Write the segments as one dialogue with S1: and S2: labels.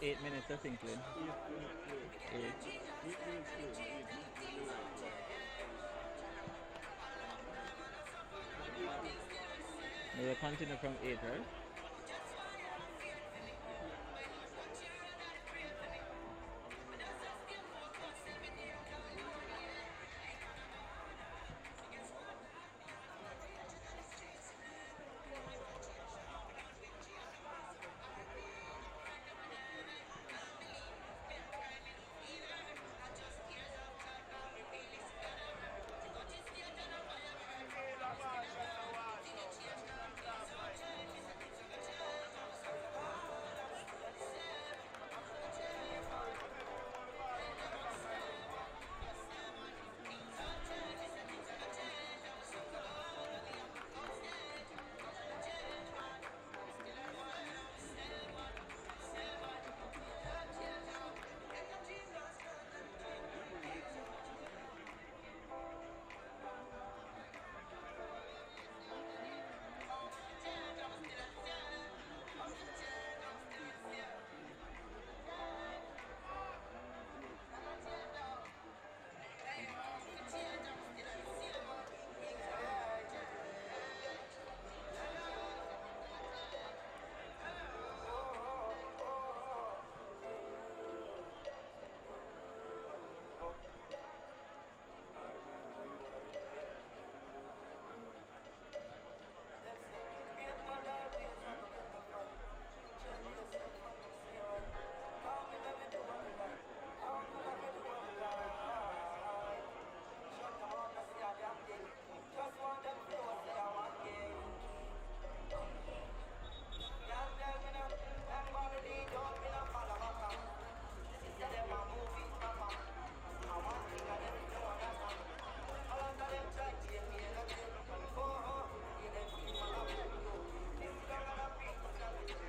S1: 8 minutes, I think, Lynn. Eight. We'll continue from 8, right?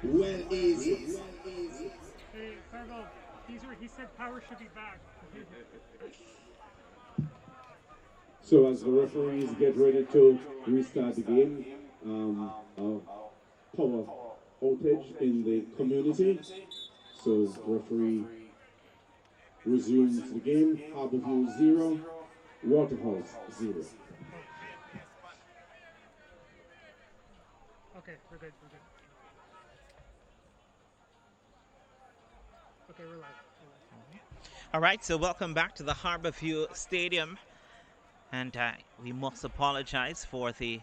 S2: Well easy.
S3: Hey, Carlo, he said power should be back.
S2: So as the referees get ready to restart the game, a power outage in the community. So referee resumes the game. Harbour 0, Waterhouse 0.
S3: Okay, we're good. Okay, we're live.
S1: All right, so welcome back to the Harbour Stadium. And we must apologize for the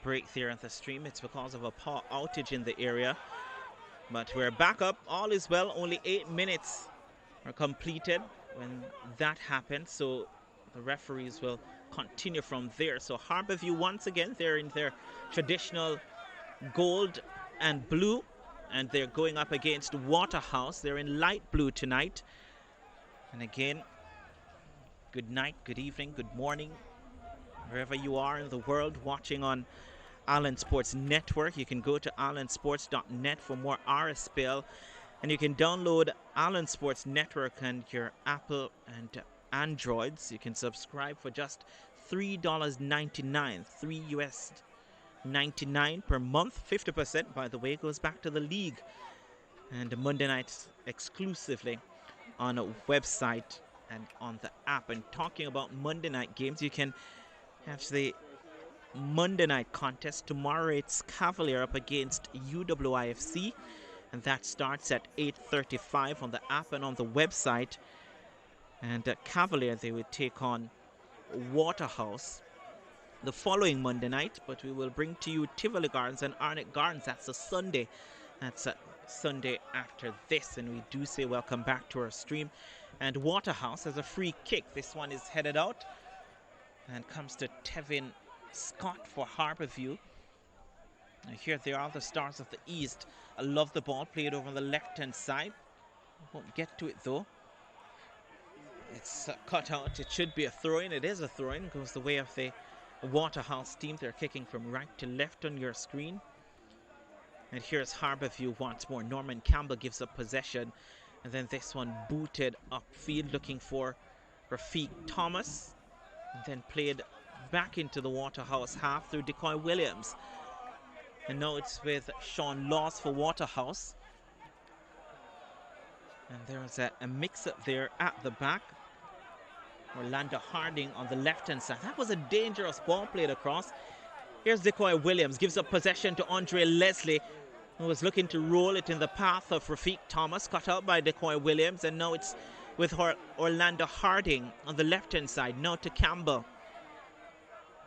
S1: break there at the stream. It's because of a power outage in the area. But we're back up. All is well. Only 8 minutes are completed when that happened. So the referees will continue from there. So Harbourview, once again, they're in their traditional gold and blue. And they're going up against Waterhouse. They're in light blue tonight. And again, good night, good evening, good morning, wherever you are in the world watching on Allen Sports Network. You can go to allensports.net for more RSPL, and you can download Allen Sports Network and your Apple and Androids. You can subscribe for just $3.99, $3 US 99 per month. 50%, by the way, goes back to the league, and Monday nights exclusively on a website and on the app. And talking about Monday night games, you can have the Monday night contest. Tomorrow it's Cavalier up against UWIFC, and that starts at 8:35 on the app and on the website. And Cavalier, they would take on Waterhouse the following Monday night, but we will bring to you Tivoli Gardens and Arnett Gardens. That's a Sunday. That's a Sunday after this, and we do say welcome back to our stream. And Waterhouse has a free kick. This one is headed out and comes to Tevin Scott for Harbourview. And here they are, the Stars of the East. I love the ball played over on the left-hand side. Won't get to it though. It's cut out. It should be a throw-in. It is a throw-in. Goes the way of the Waterhouse team. They're kicking from right to left on your screen. And here's Harbourview once more. Norman Campbell gives up possession. And then this one booted upfield, looking for Rafiq Thomas. And then played back into the Waterhouse half through Decoy Williams. And now it's with Sean Laws for Waterhouse. And there's a mix-up there at the back. Orlando Harding on the left-hand side. That was a dangerous ball played across. Here's Decoy Williams, gives up possession to Andre Leslie, who was looking to roll it in the path of Rafiq Thomas, cut out by Decoy Williams, and now it's with Orlando Harding on the left-hand side. Now to Campbell.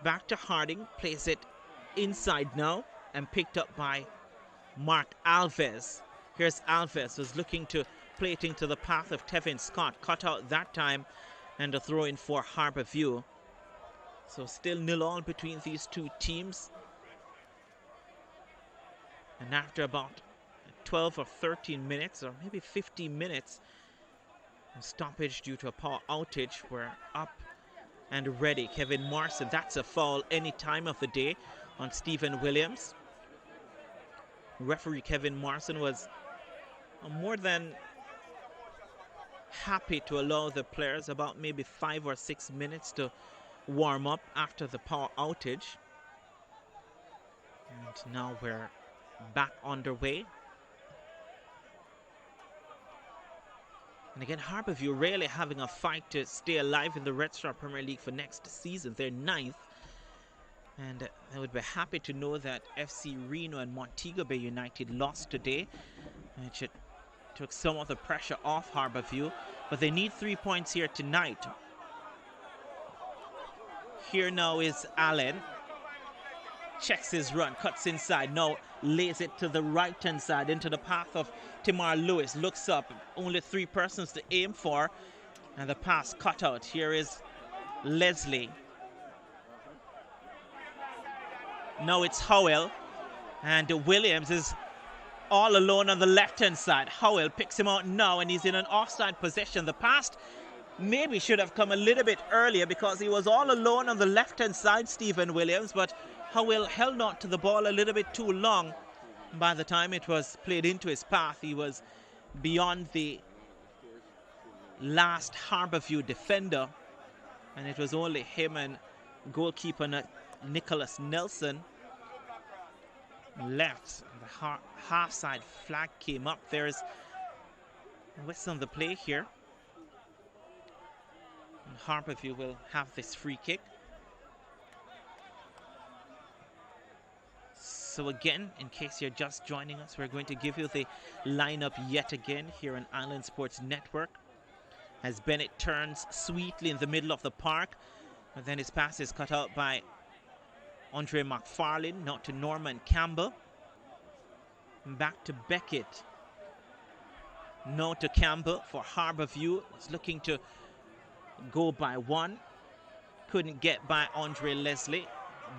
S1: Back to Harding, plays it inside now, and picked up by Mark Alves. Here's Alves, who's looking to play it into the path of Tevin Scott, cut out that time, and a throw in for Harbour View. So still 0-0 between these two teams. And after about 12 or 13 minutes, or maybe 15 minutes, a stoppage due to a power outage, we're up and ready. Kevin Morrison, that's a foul any time of the day on Stephen Williams. Referee Kevin Morrison was more than happy to allow the players about maybe 5 or 6 minutes to warm up after the power outage. And now we're back underway. And again, Harbourview really having a fight to stay alive in the Red Star Premier League for next season. They're 9th. And I would be happy to know that FC Reno and Montego Bay United lost today, which took some of the pressure off Harbourview. But they need 3 points here tonight. Here now is Allen. Checks his run, cuts inside, now lays it to the right-hand side into the path of Timar Lewis. Looks up, only 3 persons to aim for, and the pass cut out. Here is Leslie. Now it's Howell, and Williams is all alone on the left-hand side. Howell picks him out now, and he's in an offside position. The pass maybe should have come a little bit earlier because he was all alone on the left-hand side, Stephen Williams, but Howell held on to the ball a little bit too long. By the time it was played into his path, he was beyond the last Harbourview defender, and it was only him and goalkeeper Nicholas Nelson left. The half-side flag came up. There's a whistle on the play here. And Harbourview will have this free kick. So again, in case you're just joining us, we're going to give you the lineup yet again here on Island Sports Network. As Bennett turns sweetly in the middle of the park, but then his pass is cut out by Andre McFarlane, not to Norman Campbell. Back to Beckett. No to Campbell for Harbourview. It's looking to go by one. Couldn't get by Andre Leslie.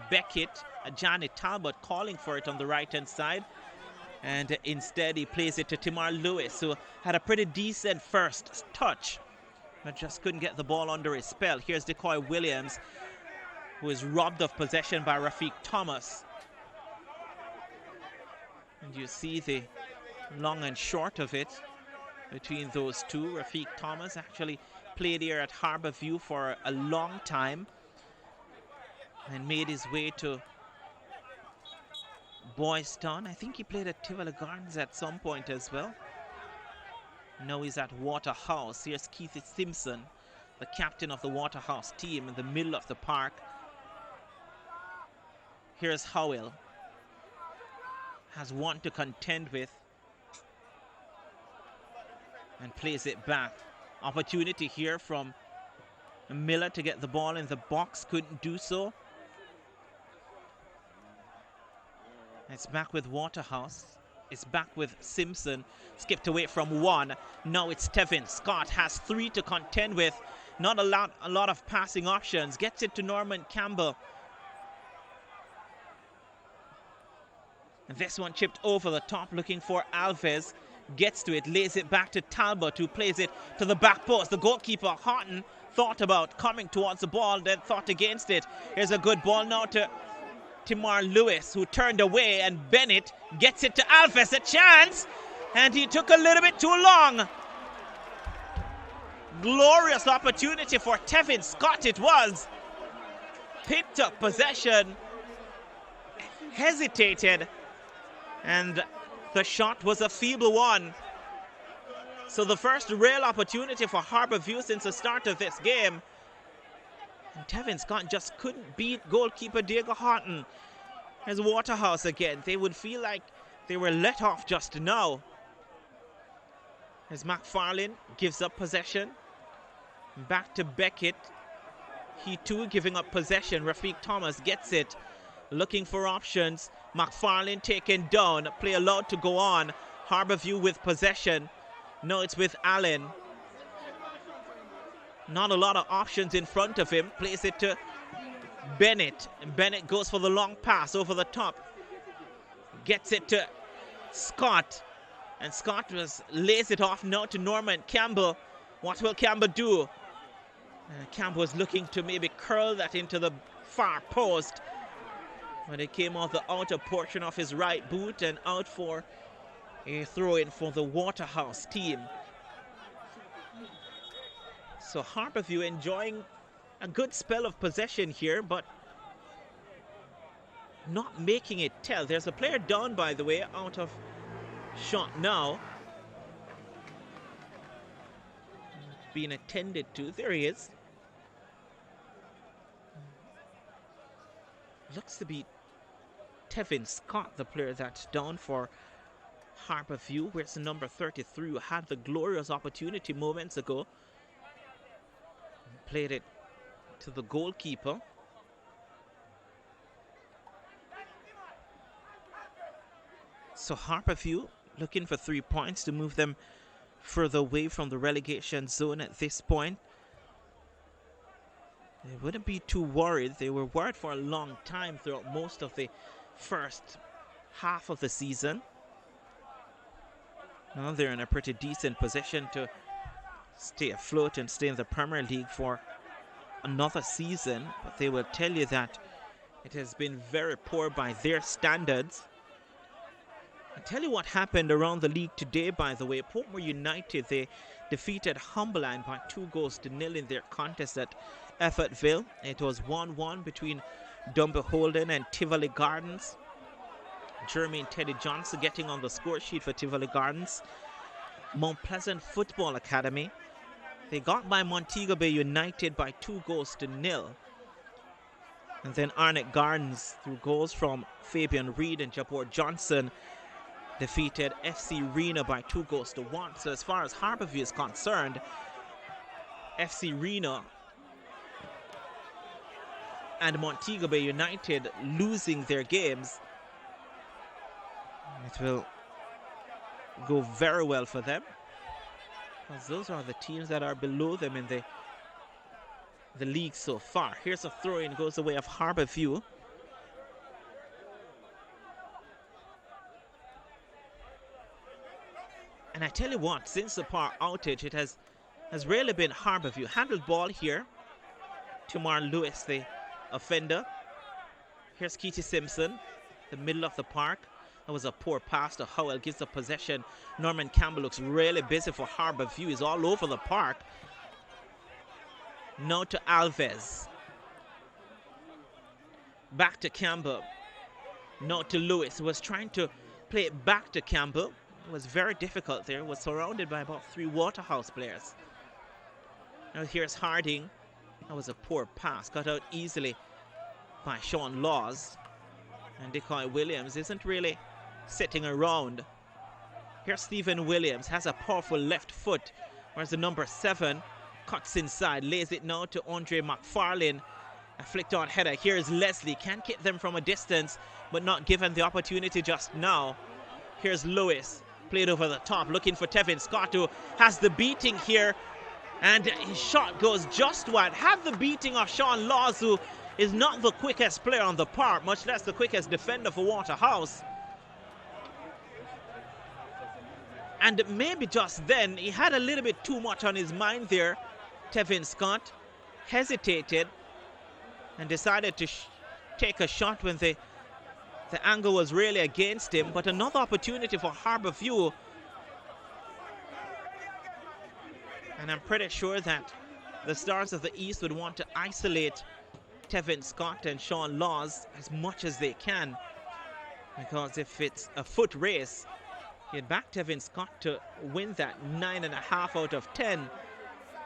S1: Beckett, Johnny Talbot calling for it on the right-hand side. And instead he plays it to Timar Lewis, who had a pretty decent first touch, but just couldn't get the ball under his spell. Here's Decoy Williams, who is robbed of possession by Rafiq Thomas. And you see the long and short of it between those two. Rafiq Thomas actually played here at Harbourview for a long time and made his way to Boys Town. I think he played at Tivoli Gardens at some point as well. Now he's at Waterhouse. Here's Keith Simpson, the captain of the Waterhouse team, in the middle of the park. Here's Howell. Has one to contend with and plays it back. Opportunity here from Miller to get the ball in the box. Couldn't do so. It's back with Waterhouse. It's back with Simpson. Skipped away from one. Now it's Tevin. Scott has 3 to contend with. Not a lot of passing options. Gets it to Norman Campbell. And this one chipped over the top, looking for Alves. Gets to it, lays it back to Talbot, who plays it to the back post. The goalkeeper, Houghton, thought about coming towards the ball, then thought against it. Here's a good ball now to Timar Lewis, who turned away, and Bennett gets it to Alves. A chance, and he took a little bit too long. Glorious opportunity for Tevin Scott it was. Picked up possession, hesitated, and the shot was a feeble one. So the first real opportunity for Harbour View since the start of this game. And Tevin Scott just couldn't beat goalkeeper Diego Horton. There's Waterhouse again. They would feel like they were let off just now. As McFarlane gives up possession. Back to Beckett. He too giving up possession. Rafiq Thomas gets it. Looking for options. McFarlane taken down. Play allowed to go on. Harbour View with possession. No, it's with Allen. Not a lot of options in front of him. Plays it to Bennett. And Bennett goes for the long pass over the top. Gets it to Scott. And Scott lays it off now to Norman Campbell. What will Campbell do? Campbell was looking to maybe curl that into the far post. But it came off the outer portion of his right boot and out for a throw-in for the Waterhouse team. So Harbour View enjoying a good spell of possession here, but not making it tell. There's a player down, by the way, out of shot now. Being attended to. There he is. Looks to be Tevin Scott, the player that's down for Harbour View. Where's the number 33 who had the glorious opportunity moments ago. Played it to the goalkeeper. So Harbour View looking for 3 points to move them further away from the relegation zone at this point. They wouldn't be too worried. They were worried for a long time throughout most of the first half of the season. Now they're in a pretty decent position to stay afloat and stay in the Premier League for another season, but they will tell you that it has been very poor by their standards. I'll tell you what happened around the league today, by the way. Portmore United, they defeated Humberland by 2-0 in their contest at Effortville. It was 1-1 between Dumber Holden and Tivoli Gardens. Jermaine Teddy Johnson getting on the score sheet for Tivoli Gardens. Mount Pleasant Football Academy, they got by Montego Bay United by 2-0. And then Arnett Gardens, through goals from Fabian Reed and Jabor Johnson, defeated FC Reno by 2-1. So as far as Harbour View is concerned, FC Reno and Montego Bay United losing their games, it will go very well for them, because those are the teams that are below them in the league so far. Here's a throw-in, goes the way of Harbour View. And I tell you what, since the power outage, it has really been Harbour View. Handled ball here to Marlon Lewis, the offender. Here's Keity Simpson, the middle of the park. That was a poor pass to Howell, gives the possession. Norman Campbell looks really busy for Harbour View. He's all over the park. Now to Alves. Back to Campbell. Now to Lewis, who was trying to play it back to Campbell. It was very difficult there. Was surrounded by about 3 Waterhouse players. Now here's Harding. That was a poor pass. Got out easily by Sean Laws. And Decoy Williams isn't really sitting around. Here's Stephen Williams, has a powerful left foot, whereas the number 7 cuts inside, lays it now to Andre McFarlane. A flicked on header. Here's Leslie, can't get them from a distance, but not given the opportunity just now. Here's Lewis, played over the top, looking for Tevin Scott, who has the beating here, and his shot goes just wide. Had the beating of Sean Laws, who is not the quickest player on the park, much less the quickest defender for Waterhouse. And maybe just then, he had a little bit too much on his mind there. Tevin Scott hesitated and decided to take a shot when the angle was really against him. But another opportunity for Harbour View. And I'm pretty sure that the Stars of the East would want to isolate Tevin Scott and Sean Laws as much as they can, because if it's a foot race, He had backed Tevin Scott to win that 9.5 out of 10.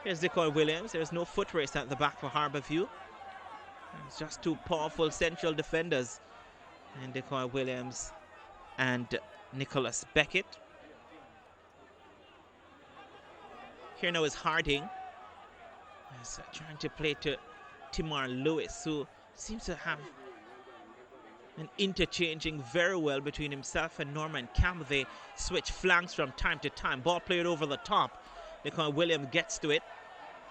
S1: Here's Decoy Williams. There's no foot race at the back for Harbourview. It's just two powerful central defenders, and Decoy Williams and Nicholas Beckett. Here now is Harding. He's trying to play to Timar Lewis, who seems to have an interchanging very well between himself and Norman Campbell. They switch flanks from time to time. Ball played over the top. Decoy Williams gets to it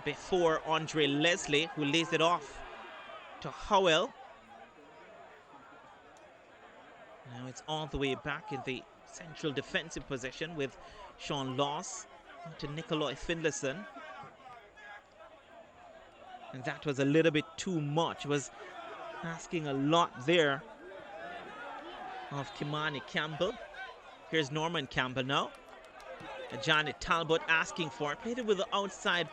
S1: before Andre Leslie, who lays it off to Howell. Now it's all the way back in the central defensive position with Sean Laws to Nicolai Finlayson. And that was a little bit too much. Was asking a lot there of Kimani Campbell. Here's Norman Campbell now. Johnny Talbot asking for it. Played it with the outside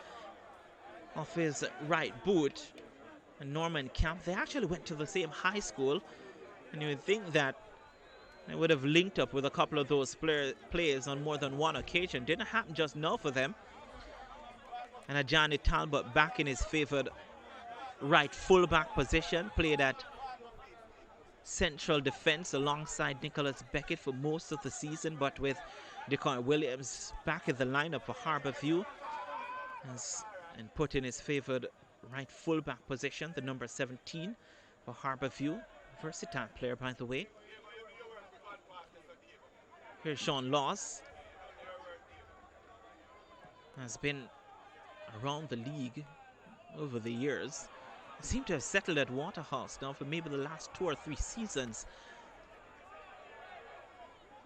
S1: of his right boot. And Norman Campbell, they actually went to the same high school. And you would think that they would have linked up with a couple of those players on more than one occasion. Didn't happen just now for them. And Johnny Talbot back in his favored right fullback position. Played at central defense alongside Nicholas Beckett for most of the season, but with Decoy Williams back in the lineup for Harbourview and put in his favored right fullback position, the number 17 for Harbourview. Versatile player, by the way. Here's Sean Laws. Has been around the league over the years. Seem to have settled at Waterhouse now for maybe the last 2 or 3 seasons.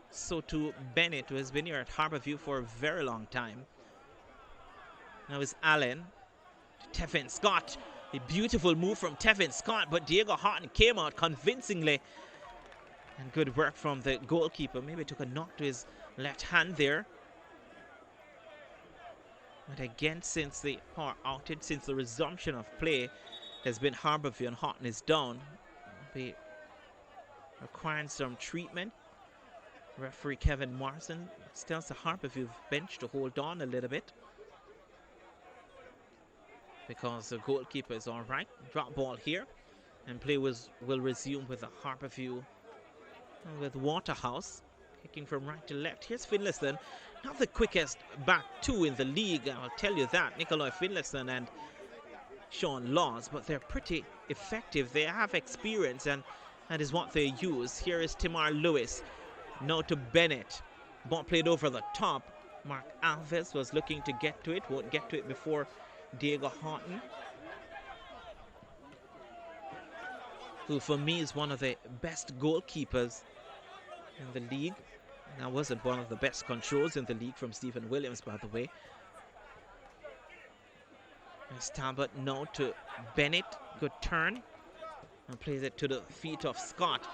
S1: So to Bennett, who has been here at Harbourview for a very long time. Now is Allen. Tevin Scott. A beautiful move from Tevin Scott, but Diego Horton came out convincingly. And good work from the goalkeeper. Maybe took a knock to his left hand there. But again, since the power outage, since the resumption of play, has been Harbourview, and Horton is down. Be requiring some treatment. Referee Kevin Morrison tells the Harbourview bench to hold on a little bit, because the goalkeeper is all right. Drop ball here, and play will resume with the Harbourview, with Waterhouse kicking from right to left. Here's Finlayson, not the quickest back two in the league, I'll tell you that. Nicolai Finlayson and Sean Laws, but they're pretty effective. They have experience, and that is what they use. Here is Timar Lewis. Now to Bennett. Ball played over the top. Mark Alves was looking to get to it. Won't get to it before Diego Horton, who for me is one of the best goalkeepers in the league. And that wasn't one of the best controls in the league from Stephen Williams, by the way. Talbot now to Bennett. Good turn. And plays it to the feet of Scott.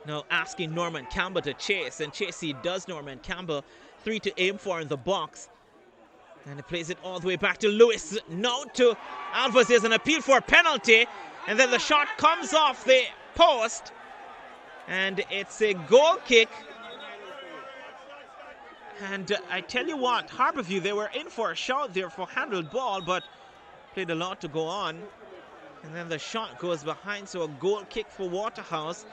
S1: Now asking Norman Campbell to chase. And chase he does. Norman Campbell. 3 to aim for in the box. And he plays it all the way back to Lewis. Now to Alves. There's an appeal for a penalty. And then the shot comes off the post. And it's a goal kick. And I tell you what, Harbourview, they were in for a shot there for handled ball, but played a lot to go on. And then the shot goes behind, so a goal kick for Waterhouse.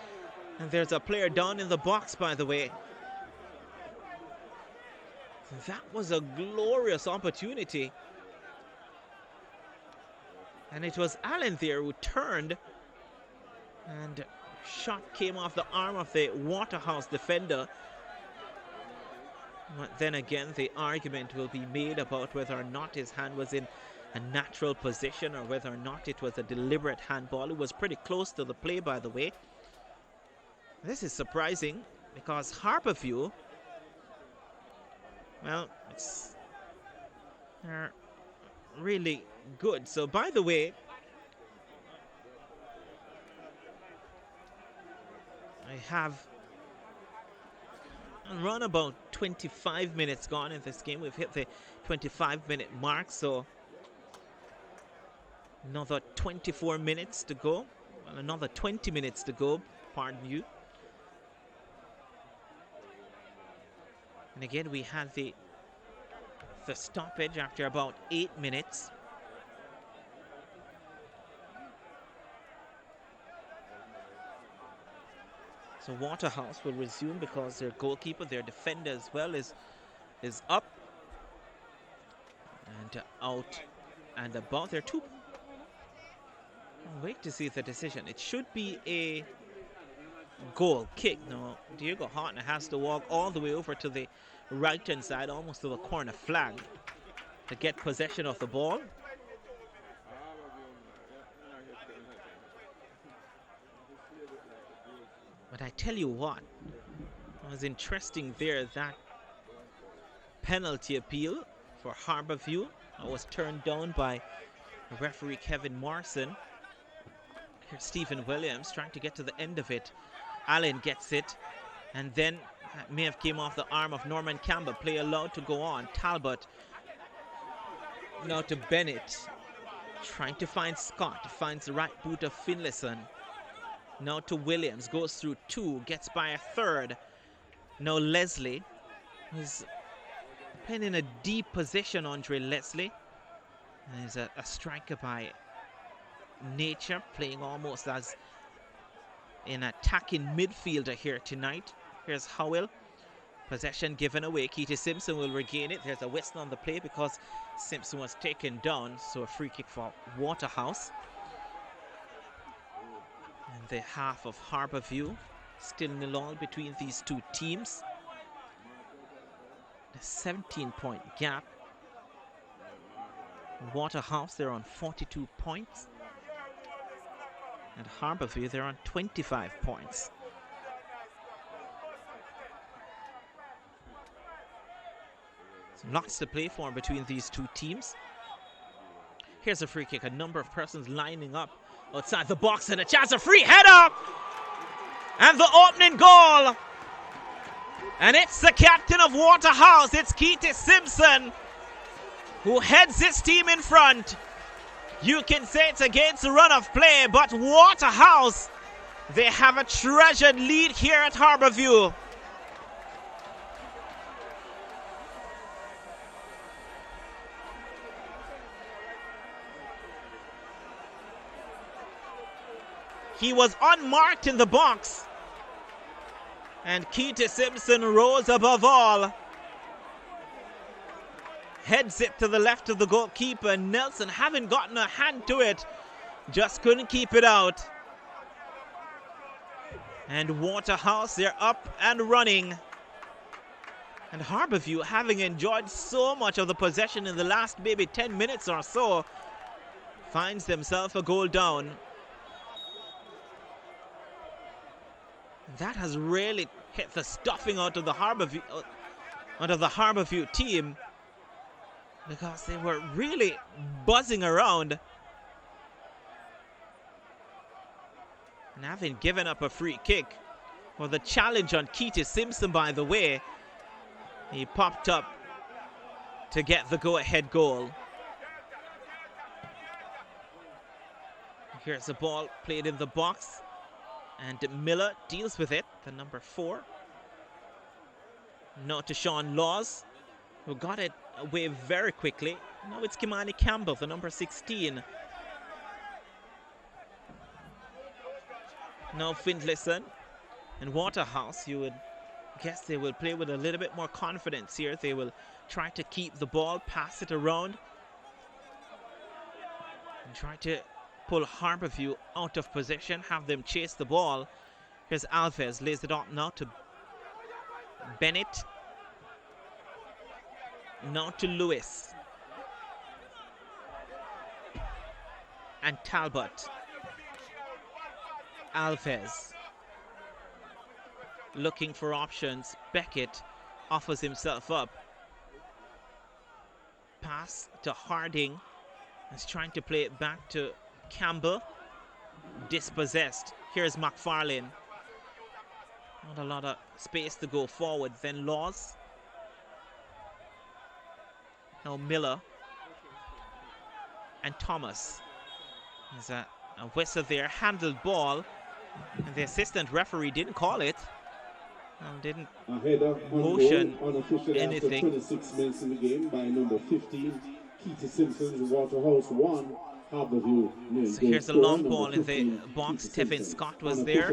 S1: And there's a player down in the box, by the way. That was a glorious opportunity. And it was Allen there who turned. And shot came off the arm of the Waterhouse defender. But then again, the argument will be made about whether or not his hand was in a natural position or whether or not it was a deliberate handball. It was pretty close to the play, by the way. This is surprising because Harbourview, well, they're really good. So, by the way, I have around about 25 minutes gone in this game. We've hit the 25-minute mark, so another 24 minutes to go. Well, another 20 minutes to go, pardon you. And again, we had the stoppage after about 8 minutes. So Waterhouse will resume because their goalkeeper, their defender as well, is up and out and about. They're two. I'll wait to see the decision. It should be a goal kick. No, Diego Hartner has to walk all the way over to the right-hand side, almost to the corner flag, to get possession of the ball. But I tell you what, it was interesting there, that penalty appeal for Harbourview was turned down by referee Kevin Morrison. Here's Stephen Williams trying to get to the end of it. Allen gets it, and then may have came off the arm of Norman Campbell. Play allowed to go on. Talbot now to Bennett, trying to find Scott, finds the right boot of Finlayson. Now to Williams, goes through two, gets by a third. Now Leslie, who's playing in a deep position, Andre Leslie. And he's a striker by nature, playing almost as an attacking midfielder here tonight. Here's Howell. Possession given away. Keita Simpson will regain it. There's a whistle on the play because Simpson was taken down. So a free kick for Waterhouse. And the half of Harbourview. Still 0-0 between these two teams. A 17-point gap. Waterhouse, they're on 42 points. And Harbourview, they're on 25 points. So lots to play for between these two teams. Here's a free kick. A number of persons lining up outside the box, and a chance, a free header! And the opening goal! And it's the captain of Waterhouse, it's Keita Simpson, who heads his team in front. You can say it's against the run of play, but Waterhouse, they have a treasured lead here at Harbourview. He was unmarked in the box, and Keita Simpson rose above all. Heads it to the left of the goalkeeper. Nelson, having gotten a hand to it, just couldn't keep it out. And Waterhouse, they're up and running. And Harbourview, having enjoyed so much of the possession in the last maybe 10 minutes or so, finds themselves a goal down. That has really hit the stuffing out of the Harbourview team, because they were really buzzing around. And having given up a free kick, well, the challenge on Keita Simpson, by the way, he popped up to get the go-ahead goal. Here's the ball played in the box, and Miller deals with it, the number 4. Now to Sean Laws, who got it away very quickly. Now it's Kimani Campbell, the number 16. Now Finlayson and Waterhouse, you would guess they will play with a little bit more confidence here. They will try to keep the ball, pass it around, and try to pull Harbourview out of position, have them chase the ball. Here's Alves, lays it out now to Bennett. Now to Lewis. And Talbot. Alves looking for options. Beckett offers himself up. Pass to Harding. He's trying to play it back to Campbell. Dispossessed. Here's McFarlane. Not a lot of space to go forward. Then Laws. Now Miller. And Thomas. There's a whistle there. Handled ball. And the assistant referee didn't call it. and didn't
S2: A header on
S1: motion
S2: goal, unofficially after
S1: anything.
S2: 26 minutes in the game by number 15, Keita Simpson's Waterhouse 1, Harbour.
S1: So here's a long ball in the box. Tevin Scott was there.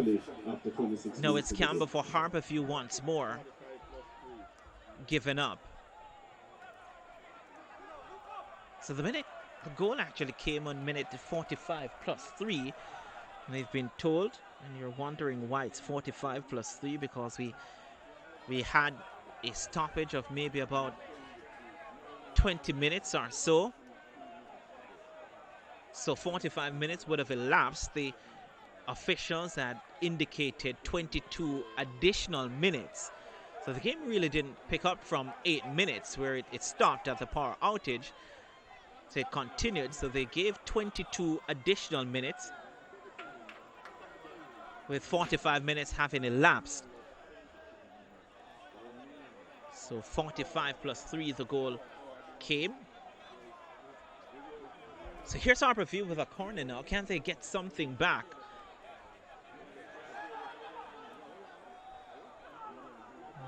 S2: After 26
S1: Now
S2: minutes
S1: it's
S2: in the
S1: Campbell
S2: game.
S1: for Harbourview once more. Given up. So the goal actually came on minute 45 plus 3. And they've been told, and you're wondering why it's 45 plus 3, because we had a stoppage of maybe about 20 minutes or so. So 45 minutes would have elapsed. The officials had indicated 22 additional minutes. So the game really didn't pick up from 8 minutes where it stopped at the power outage. So it continued. So they gave 22 additional minutes, with 45 minutes having elapsed. So 45 plus 3, the goal came. So here's Harbourview with a corner now. Can they get something back?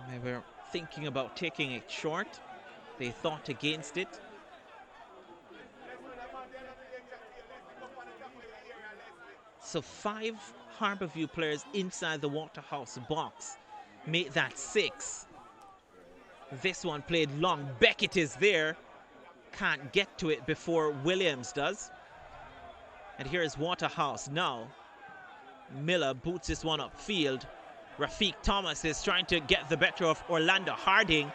S1: They were thinking about taking it short. They thought against it. So 5 Harbourview players inside the Waterhouse box made that 6. This one played long. Beckett is there. Can't get to it before Williams does. And here is Waterhouse now. Miller boots this one upfield. Rafiq Thomas is trying to get the better of Orlando Harding,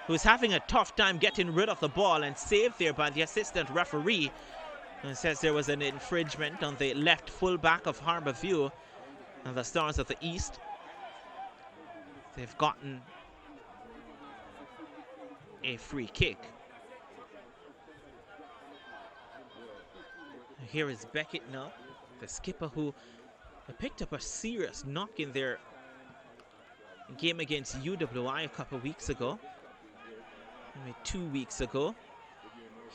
S1: who's having a tough time getting rid of the ball, and saved there by the assistant referee, and says there was an infringement on the left fullback of Harbourview and the Stars of the East. They've gotten a free kick. Here is Beckett now, the skipper, who picked up a serious knock in their game against UWI a couple of weeks ago, maybe 2 weeks ago.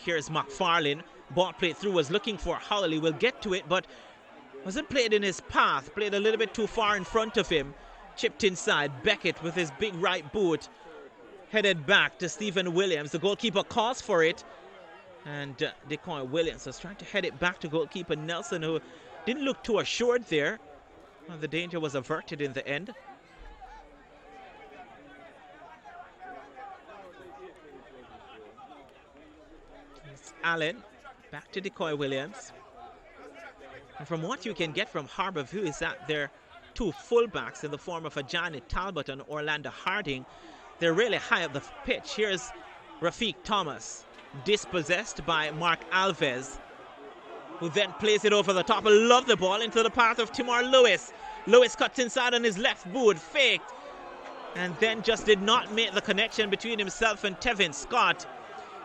S1: Here's McFarlane. Ball played through, was looking for Howell. He will get to it, but wasn't played in his path. Played a little bit too far in front of him. Chipped inside. Beckett with his big right boot headed back to Stephen Williams. The goalkeeper calls for it, and Decoy Williams was trying to head it back to goalkeeper Nelson, who didn't look too assured there. Well, the danger was averted in the end. It's Allen back to Decoy Williams. And from what you can get from Harbourview is that their 2 fullbacks in the form of Ajani Talbot and Orlando Harding, they're really high up the pitch. Here's Rafiq Thomas, dispossessed by Mark Alves, who then plays it over the top. I love the ball into the path of Timor Lewis. Lewis cuts inside on his left boot, faked, and then just did not make the connection between himself and Tevin Scott.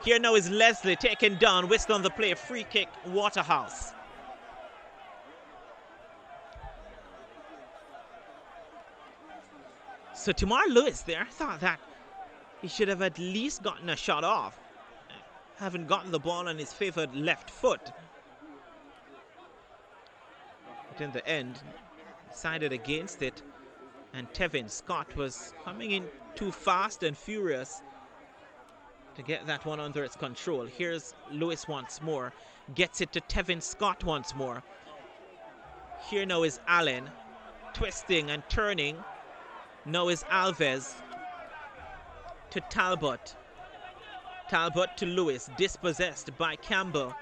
S1: Here now is Leslie taken down, whistle on the play, free kick, Waterhouse. So Timor Lewis there, I thought that he should have at least gotten a shot off, having gotten the ball on his favored left foot. But in the end, decided against it, and Tevin Scott was coming in too fast and furious to get that one under its control. Here's Lewis once more, gets it to Tevin Scott once more. Here now is Allen, twisting and turning. Now is Alves to Talbot. Talbot to Lewis, dispossessed by Campbell.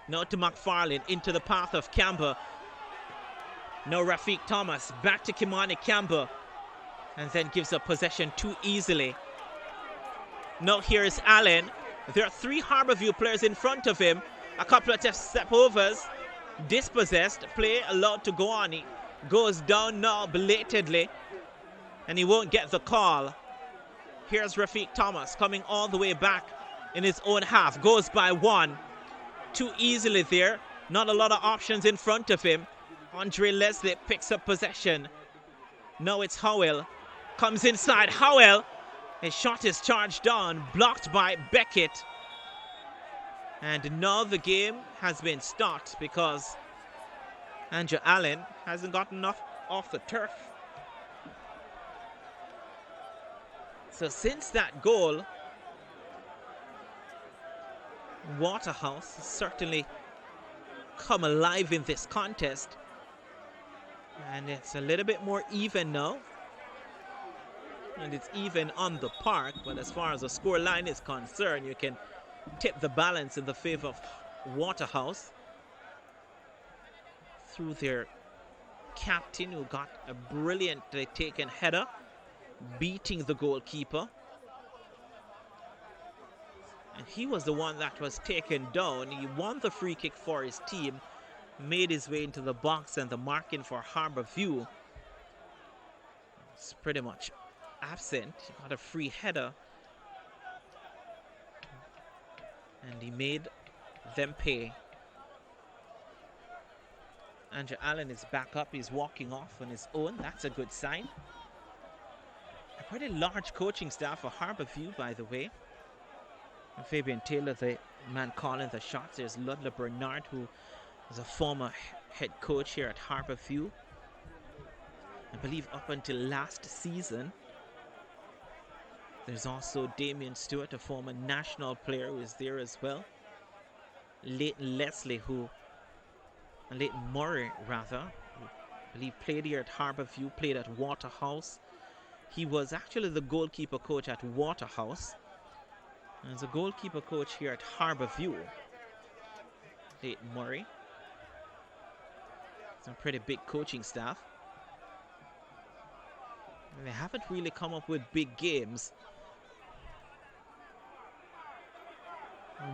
S1: Now to McFarlane, into the path of Campbell. Now Rafiq Thomas, back to Kimani Campbell, and then gives up possession too easily. Now here is Allen. There are 3 Harbourview players in front of him. A couple of step overs. Dispossessed, play allowed to go on. He goes down now belatedly, and he won't get the call. Here's Rafiq Thomas coming all the way back in his own half. Goes by 1. Too easily there. Not a lot of options in front of him. Andre Leslie picks up possession. Now it's Howell. Comes inside. Howell. His shot is charged on. Blocked by Beckett. And now the game has been stopped because Andrew Allen hasn't gotten enough off the turf. So since that goal, Waterhouse has certainly come alive in this contest. And it's a little bit more even now. And it's even on the park, but as far as the score line is concerned, you can tip the balance in the favor of Waterhouse through their captain, who got a brilliantly taken header, beating the goalkeeper. And he was the one that was taken down. He won the free kick for his team, made his way into the box, and the marking for Harbour View is pretty much absent. He got a free header, and he made them pay. Andrew Allen is back up. He's walking off on his own. That's a good sign. A pretty large coaching staff for Harbour View, by the way. And Fabian Taylor, the man calling the shots. There's Ludlow Bernard, who was a former head coach here at Harbour View, I believe up until last season. There's also Damien Stewart, a former national player, who is there as well. Leighton Murray, rather, who I believe played here at Harbour View, played at Waterhouse. He was actually the goalkeeper coach at Waterhouse. And as a goalkeeper coach here at Harbour View, Leighton Murray. Some pretty big coaching staff. And they haven't really come up with big games.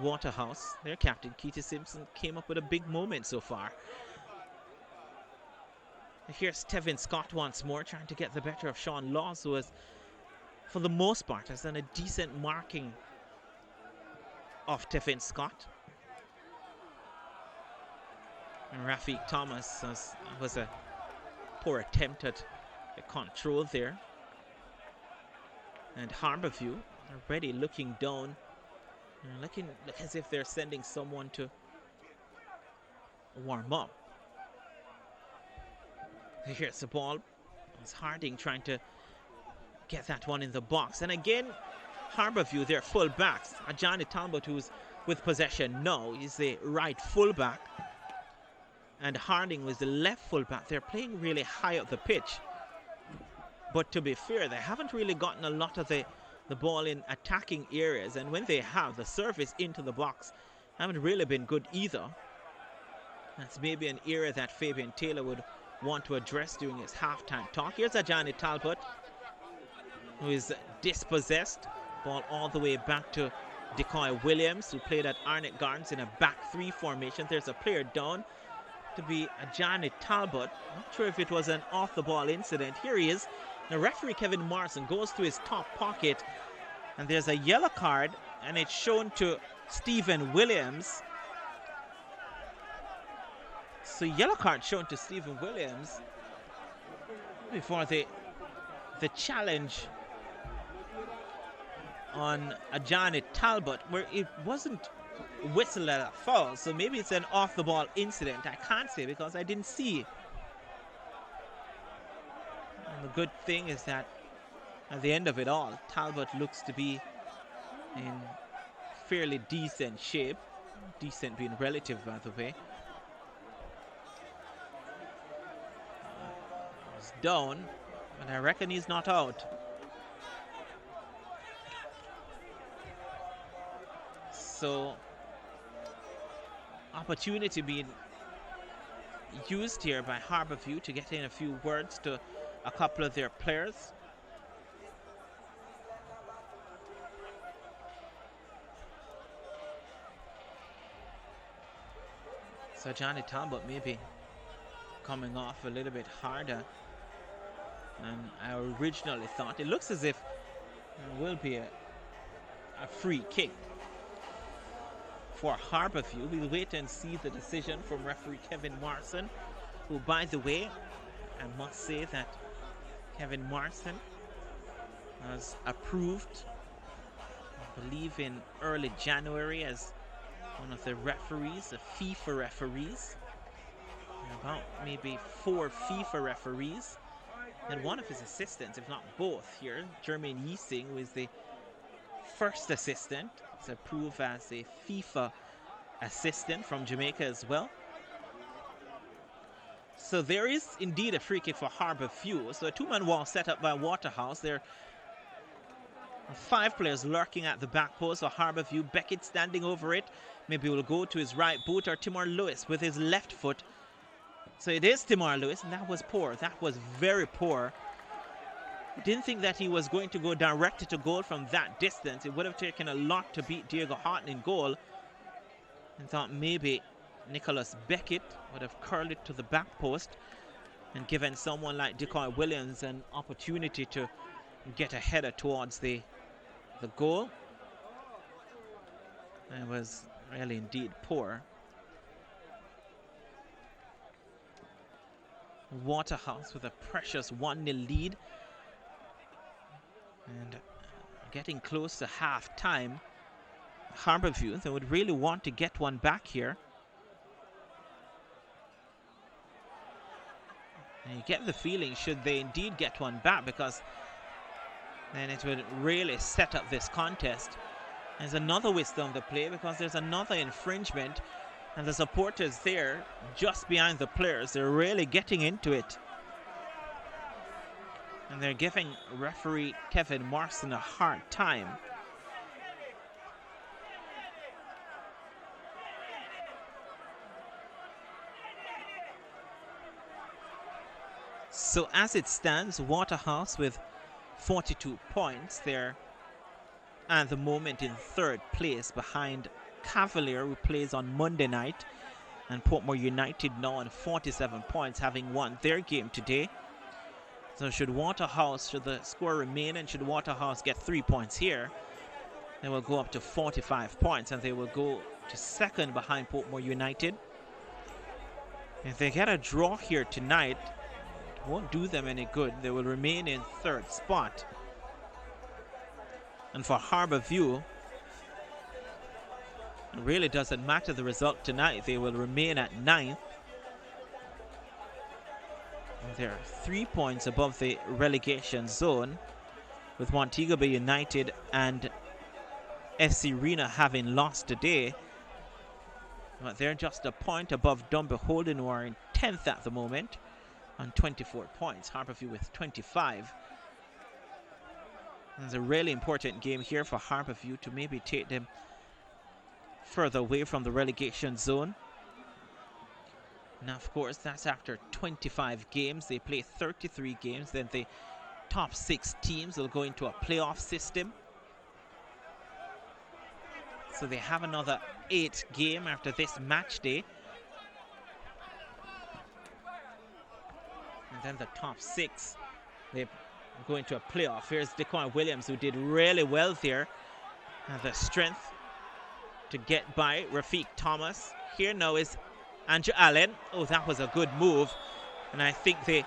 S1: Waterhouse, their captain, Keita Simpson, came up with a big moment so far. Here's Tevin Scott once more, trying to get the better of Sean Laws, who has, for the most part, has done a decent marking of Tevin Scott. And Rafiq Thomas was a poor attempt at a control there. And Harbour View already looking down, look as if they're sending someone to warm up. Here's the ball. It's Harding trying to get that one in the box. And again, Harbour View, their full backs. Ajani Talbot, who's with possession now, is the right fullback. And Harding was the left fullback. They're playing really high up the pitch. But to be fair, they haven't really gotten a lot of the ball in attacking areas. And when they have, the service into the box haven't really been good either. That's maybe an area that Fabian Taylor would want to address during his halftime talk. Here's Ajani Talbot, who is dispossessed. Ball all the way back to Decoy Williams, who played at Arnett Gardens in a back three formation. There's a player down to be Ajani Talbot. Not sure if it was an off-the-ball incident. Here he is. The referee, Kevin Morrison, goes to his top pocket, and there's a yellow card, and it's shown to Stephen Williams. So yellow card shown to Stephen Williams before the challenge on Ajani Talbot, where it wasn't whistled at a foul. So maybe it's an off-the-ball incident. I can't say because I didn't see. And the good thing is that at the end of it all, Talbot looks to be in fairly decent shape. Decent being relative, by the way. He's down, but I reckon he's not out. So, opportunity being used here by Harbour View to get in a few words to a couple of their players. So Johnny Talbot maybe coming off a little bit harder than I originally thought. It looks as if there will be a free kick for Harbour View. We'll wait and see the decision from referee Kevin Morrison, who, by the way, I must say that Kevin Morrison was approved, I believe, in early January as one of the referees, the FIFA referees. About maybe 4 FIFA referees and one of his assistants, if not both here, Jermaine Yeasing, who is the first assistant to prove as a FIFA assistant from Jamaica as well. So there is indeed a free kick for Harbour View. So a two-man wall set up by Waterhouse. There are 5 players lurking at the back post for Harbour View. Beckett standing over it. Maybe will go to his right boot, or Timor Lewis with his left foot. So it is Timor Lewis, and that was poor. That was very poor. Didn't think that he was going to go directly to goal from that distance. It would have taken a lot to beat Diego Houghton in goal. And thought maybe Nicholas Beckett would have curled it to the back post and given someone like Decoy Williams an opportunity to get a header towards the goal. It was really indeed poor. Waterhouse with a precious 1-0 lead. And getting close to half time. Harbour View, they would really want to get one back here. And you get the feeling, should they indeed get one back, because then it would really set up this contest. There's another whistle on the play because there's another infringement, and the supporters there just behind the players, they're really getting into it. And they're giving referee Kevin Morrison a hard time. So as it stands, Waterhouse with 42 points. They're at the moment in 3rd place behind Cavalier, who plays on Monday night, and Portmore United now on 47 points, having won their game today. So should the score remain, and should Waterhouse get 3 points here, they will go up to 45 points, and they will go to 2nd behind Portmore United. If they get a draw here tonight, it won't do them any good. They will remain in 3rd spot. And for Harbour View, it really doesn't matter the result tonight. They will remain at 9th. They're 3 points above the relegation zone, with Montego Bay United and FC Rena having lost today. But they're just a point above Dunbar Holden, who are in 10th at the moment on 24 points. Harbour View with 25. It's a really important game here for Harbour View to maybe take them further away from the relegation zone. Now, of course, that's after 25 games. They play 33 games. Then the top 6 teams will go into a playoff system. So they have another 8 game after this match day. And then the top 6, they go into a playoff. Here's Decoy Williams, who did really well there. And the strength to get by Rafiq Thomas. Here now is Andrew Allen. Oh, that was a good move. And I think the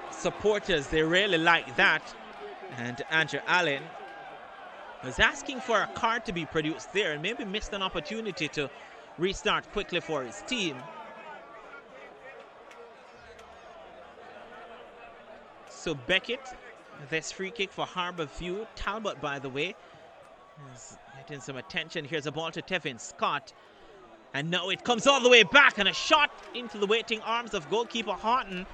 S1: supporters, they really like that. And Andrew Allen was asking for a card to be produced there and maybe missed an opportunity to restart quickly for his team. So Beckett, this free kick for Harbour View. Talbot, by the way, is getting some attention. Here's a ball to Tevin Scott. And now it comes all the way back, and a shot into the waiting arms of goalkeeper Houghton.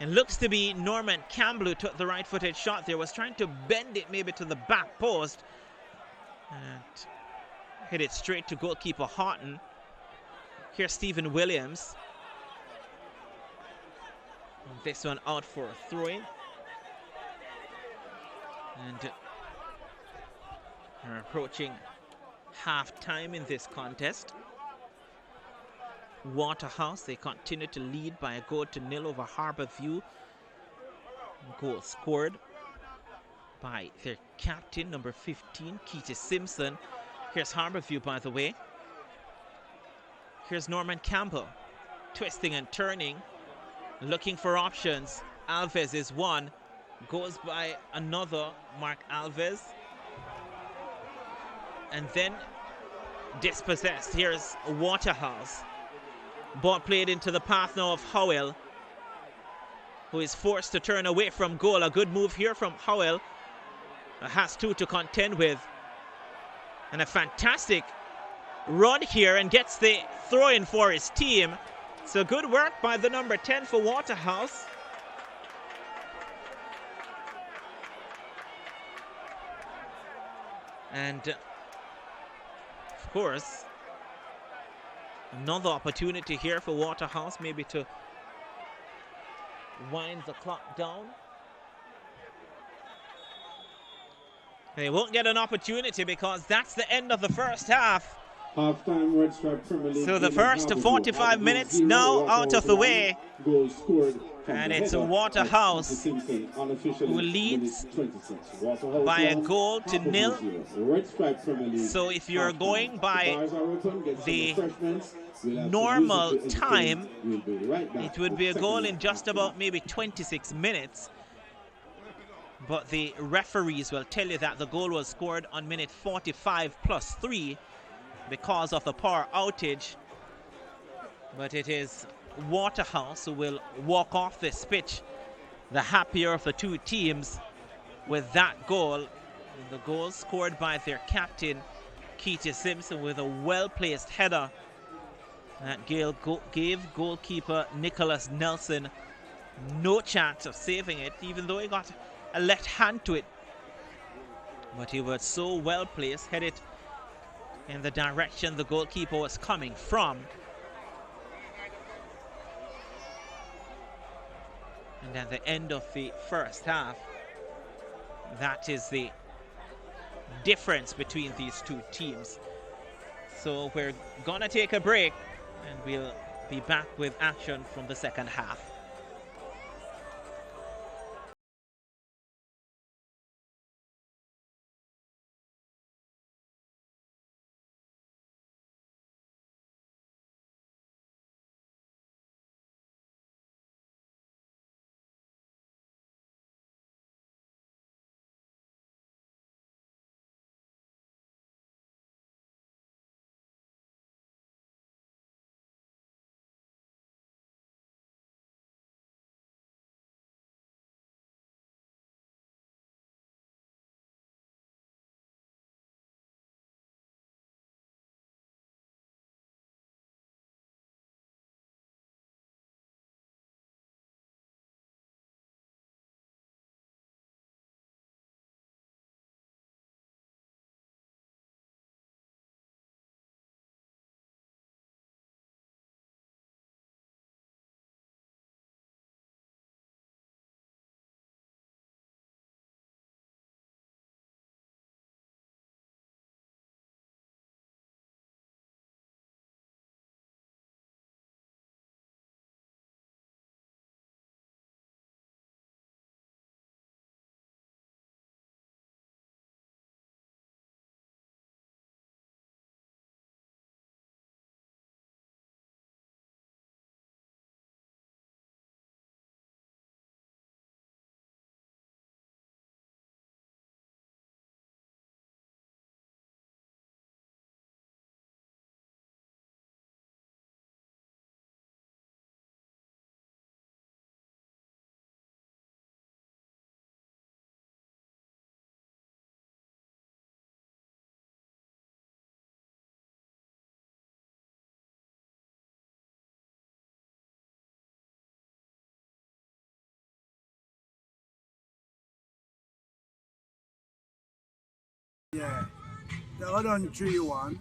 S1: And looks to be Norman Campbell who took the right-footed shot there. Was trying to bend it maybe to the back post. And hit it straight to goalkeeper Houghton. Here's Stephen Williams. And this one out for a throw-in. And we're approaching half-time in this contest. Waterhouse, they continue to lead by a goal to nil over Harbour View. Goal scored by their captain, number 15, Keita Simpson. Here's Harbour View, by the way. Here's Norman Campbell, twisting and turning, looking for options. Alves is one, goes by another, Mark Alves. And then dispossessed. Here's Waterhouse. Ball played into the path now of Howell. who is forced to turn away from goal. A good move here from Howell. Has two to contend with. And a fantastic run here and gets the throw in for his team. So good work by the number 10 for Waterhouse. And of course, another opportunity here for Waterhouse, maybe to wind the clock down. They won't get an opportunity because that's the end of the first half.
S2: Half-time Red Stripe Premier League.
S1: So the first 45 minutes now out of the way.
S2: Goal scored
S1: and it's Waterhouse who leads by a goal to nil. So if you're going by the normal time, it would be a goal in just about maybe 26 minutes. But the referees will tell you that the goal was scored on minute 45 plus 3 because of the power outage. But it is Waterhouse who will walk off this pitch, the happier of the two teams, with that goal. And the goal scored by their captain, Keita Simpson, with a well-placed header that gave goalkeeper Nicholas Nelson no chance of saving it, even though he got a left hand to it. But he was so well placed, headed in the direction the goalkeeper was coming from. And at the end of the first half, that is the difference between these two teams. So we're gonna take a break and we'll be back with action from the second half.
S4: Yeah, the other 3-1,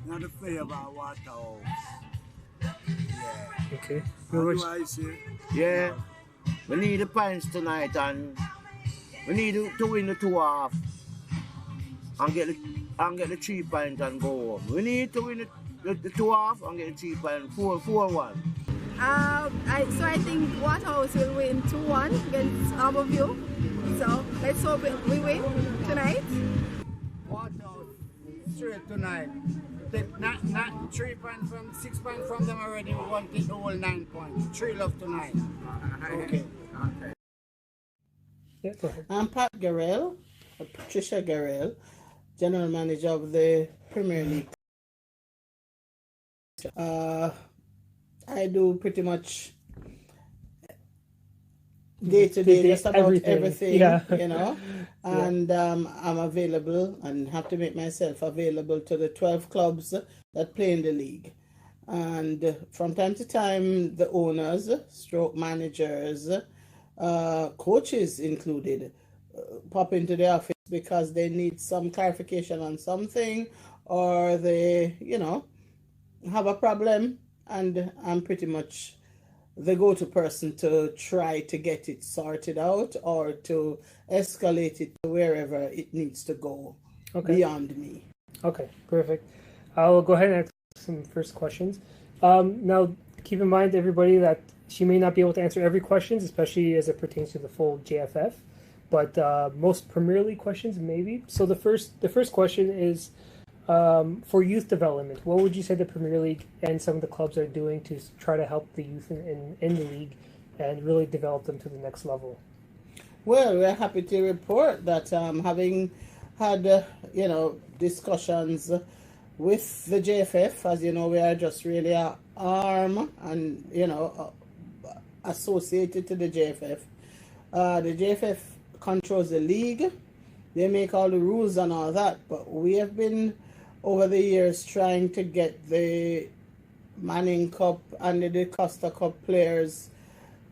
S4: not the favor Waterhouse. Yeah.
S5: Okay.
S4: What do I say?
S5: Yeah, we need the points tonight, and we need to win the 2 half and get the 3 points and go home. We need to win the 2 half and get the 3 points, 4-1.
S6: So I think Waterhouse will win 2-1 against Harbour. So let's hope we win tonight.
S4: Waterhouse straight tonight. Take not 3 points from 6 points from them already. We want to take the whole 9 points. 3 love tonight. Okay.
S5: Yeah, go ahead.
S7: I'm Pat Garrell, Patricia Garrell, General Manager of the Premier League. I do pretty much day to day, just about
S3: everything.
S7: everything,
S3: Yeah.
S7: you know. And I'm available and have to make myself available to the 12 clubs that play in the league. And from time to time, the owners, stroke managers, coaches included, pop into the office because they need some clarification on something, or they, have a problem, and I'm pretty much the go-to person to try to get it sorted out or to escalate it to wherever it needs to go beyond me.
S3: Okay, perfect. I'll go ahead and ask some first questions. Now, keep in mind, everybody, that she may not be able to answer every question, especially as it pertains to the full JFF, but most Premier League questions, maybe. So the first question is, for youth development, what would you say the Premier League and some of the clubs are doing to try to help the youth in the league and really develop them to the next level?
S7: Well, we're happy to report that having had, discussions with the JFF, as you know, we are just really an arm and, associated to the JFF. The JFF controls the league. They make all the rules and all that, but we have been over the years trying to get the Manning Cup and the Costa Cup players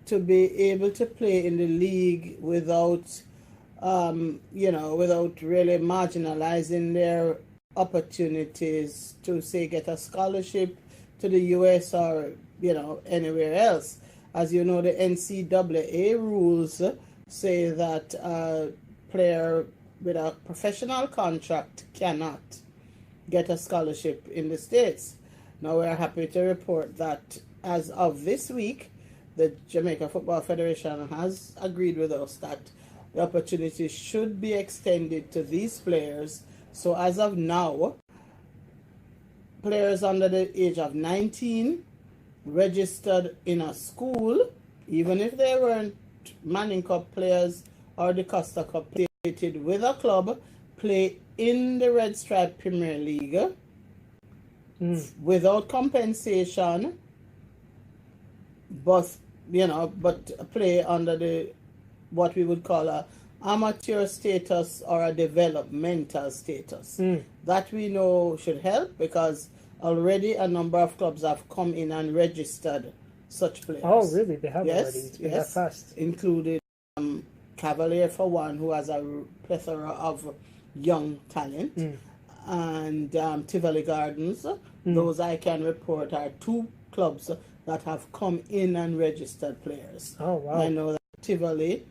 S7: to be able to play in the league without, without really marginalizing their opportunities to, say, get a scholarship to the US or, anywhere else. As you know, the NCAA rules say that a player with a professional contract cannot get a scholarship in the States. Now, we're happy to report that as of this week, the Jamaica Football Federation has agreed with us that the opportunity should be extended to these players. So as of now, players under the age of 19 registered in a school, even if they weren't Manning Cup players or the Costa Cup, with a club, play in the Red Stripe Premier League without compensation, but play under the what we would call a amateur status or a developmental status. That we know should help, because already a number of clubs have come in and registered such players.
S3: Oh, really? They have
S7: yes,
S3: already? It's been
S7: yes,
S3: that fast.
S7: included Cavalier, for one, who has a plethora of young talent, and Tivoli Gardens. Those I can report are two clubs that have come in and registered players.
S3: Oh, wow.
S7: I know that Tivoli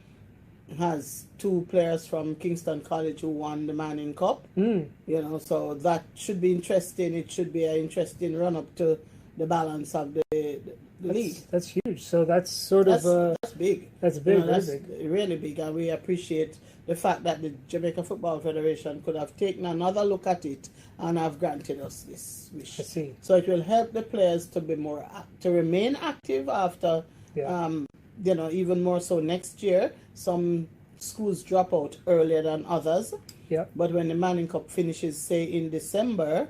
S7: has two players from Kingston College who won the Manning Cup. So that should be interesting. It should be an interesting run-up to the balance of the league.
S3: That's huge. So that's
S7: that's big.
S3: That's big.
S7: That's
S3: big.
S7: really big, and we appreciate the fact that the Jamaica Football Federation could have taken another look at it and have granted us this wish.
S3: I see.
S7: So it will help the players to be to remain active after, even more so next year. Some schools drop out earlier than others.
S3: Yeah.
S7: But when the Manning Cup finishes, say in December,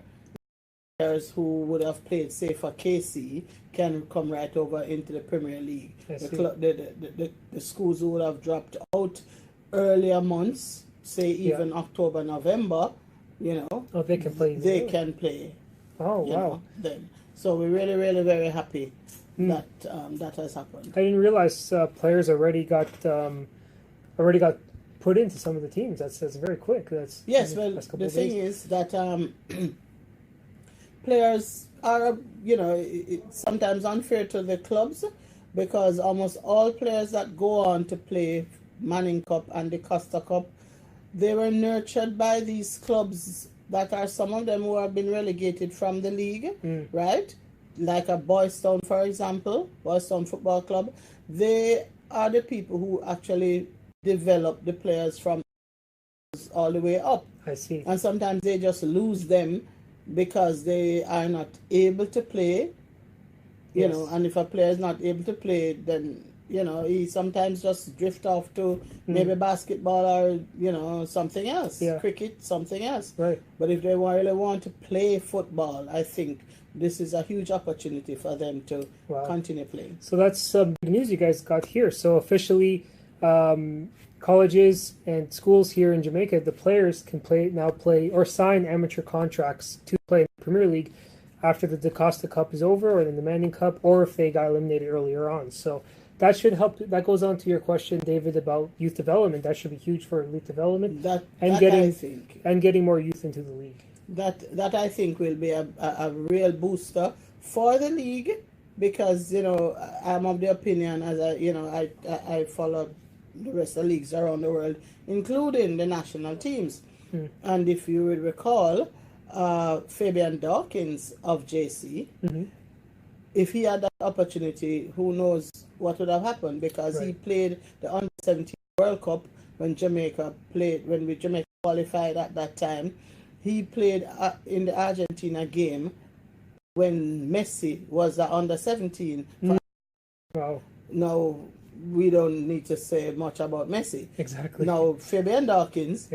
S7: players who would have played, say, for KC can come right over into the Premier League. The schools who would have dropped out earlier months, say even October, November,
S3: they can play.
S7: They can play.
S3: Oh, wow.
S7: Then. So we're really, really very happy that that has happened.
S3: I didn't realize players already got put into some of the teams. That's very quick. That's
S7: the thing is that players are, it's sometimes unfair to the clubs, because almost all players that go on to play Manning Cup and the Costa Cup, they were nurtured by these clubs that are, some of them who have been relegated from the league, right? Like a Boys Town, for example, Boys Town Football Club. They are the people who actually develop the players from all the way up.
S3: I see.
S7: And sometimes they just lose them because they are not able to play, and if a player is not able to play, then, he sometimes just drift off to maybe basketball or, something else, cricket, something else.
S3: Right.
S7: But if they really want to play football, I think this is a huge opportunity for them to continue playing.
S3: So that's some big news you guys got here. So officially, colleges and schools here in Jamaica, the players can play or sign amateur contracts to play in the Premier League after the DaCosta Cup is over, or the Manning Cup, or if they got eliminated earlier on. So that should help. That goes on to your question, David, about youth development. That should be huge for youth development and getting more youth into the league.
S7: That I think will be a real booster for the league, because I'm of the opinion, as I follow the rest of the leagues around the world, including the national teams. And if you would recall, Fabian Dawkins of JC, if he had that opportunity, who knows what would have happened, because he played the Under-17 World Cup when Jamaica qualified at that time. He played in the Argentina game when Messi was the Under-17.
S3: Wow.
S7: Now, we don't need to say much about Messi.
S3: Exactly.
S7: Now, Fabian Dawkins,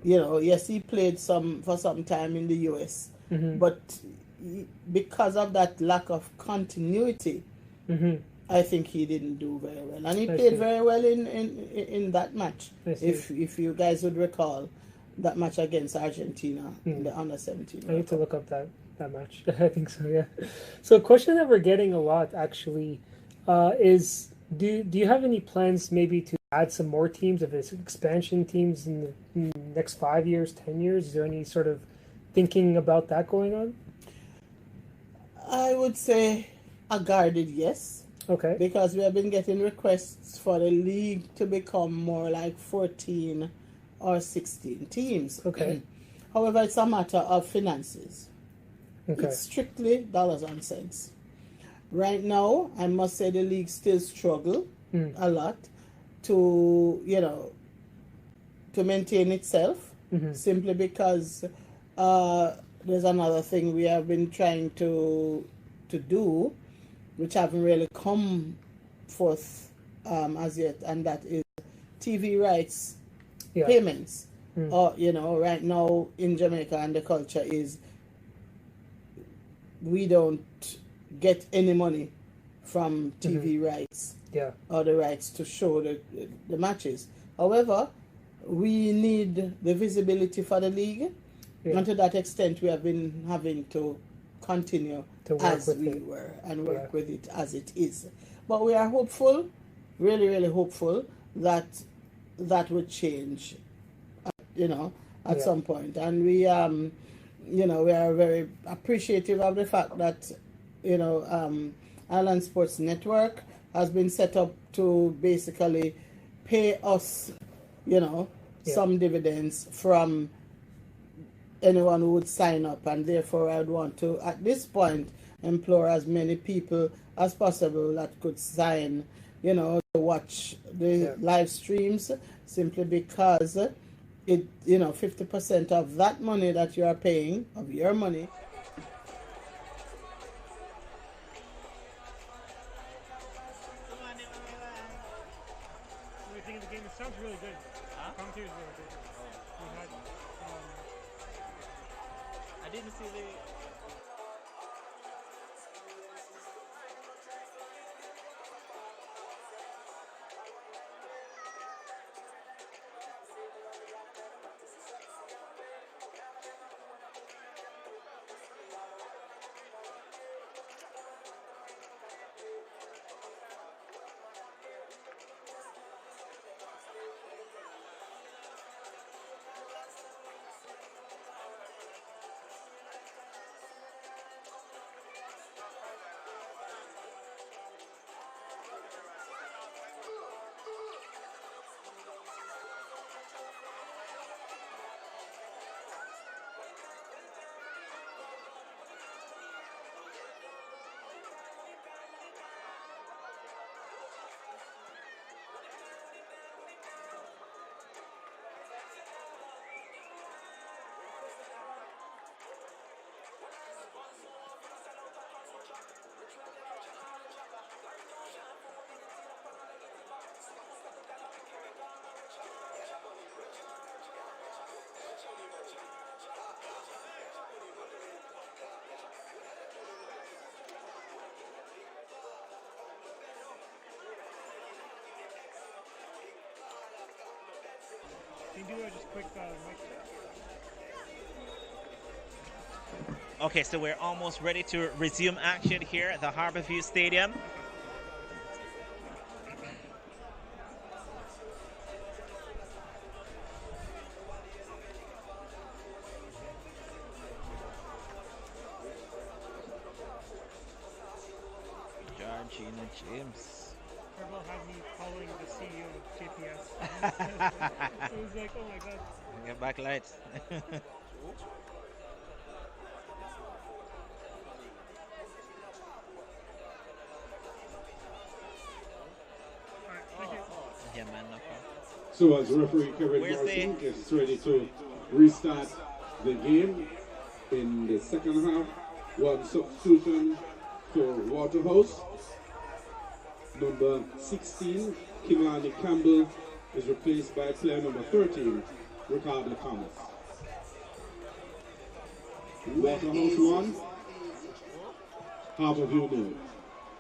S7: yes, he played for some time in the US, but because of that lack of continuity, I think he didn't do very well, and he played very well in that match. If you guys would recall that match against Argentina in the Under-17.
S3: I need to look up that match. I think so. Yeah. So a question that we're getting a lot actually is, do you have any plans maybe to add some more teams, if it's expansion teams in the next 5 years, 10 years? Is there any sort of thinking about that going on?
S7: I would say a guarded yes.
S3: Okay.
S7: Because we have been getting requests for the league to become more like 14 or 16 teams.
S3: Okay.
S7: However, it's a matter of finances.
S3: Okay.
S7: It's strictly dollars and cents. Right now, I must say the league still struggle a lot to maintain itself, simply because there's another thing we have been trying to do, which haven't really come forth as yet, and that is TV rights payments. Right now in Jamaica, and the culture is we don't get any money from TV rights or the rights to show the matches. However, we need the visibility for the league, and to that extent we have been having to continue as we were and work with it as it is. But we are hopeful, really, really hopeful, that that would change, at some point. And we are very appreciative of the fact that, Island Sports Network has been set up to basically pay us, some dividends from anyone who would sign up, and therefore I'd want to, at this point, implore as many people as possible that could sign, to watch the live streams, simply because 50% of that money that you are paying, of your money.
S3: What do you think of the game? It sounds really good. Commentator's really good. We had,
S1: I didn't see the.
S3: Can you do just quick mic check?
S1: Okay, so we're almost ready to resume action here at the Harborview Stadium. Georgina James.
S3: Herbal had me calling the CEO of JPS. It was like, oh my god.
S1: Get back lights.
S3: Alright, thank you.
S1: Yeah, man, no problem.
S2: So as referee Kevin
S1: Where's
S2: Morrison gets ready to restart the game in the second half, one substitution for Waterhouse. Number 16, Kimani Campbell, is replaced by player number 13, Ricardo Thomas. Waterhouse 1, Harborview 0.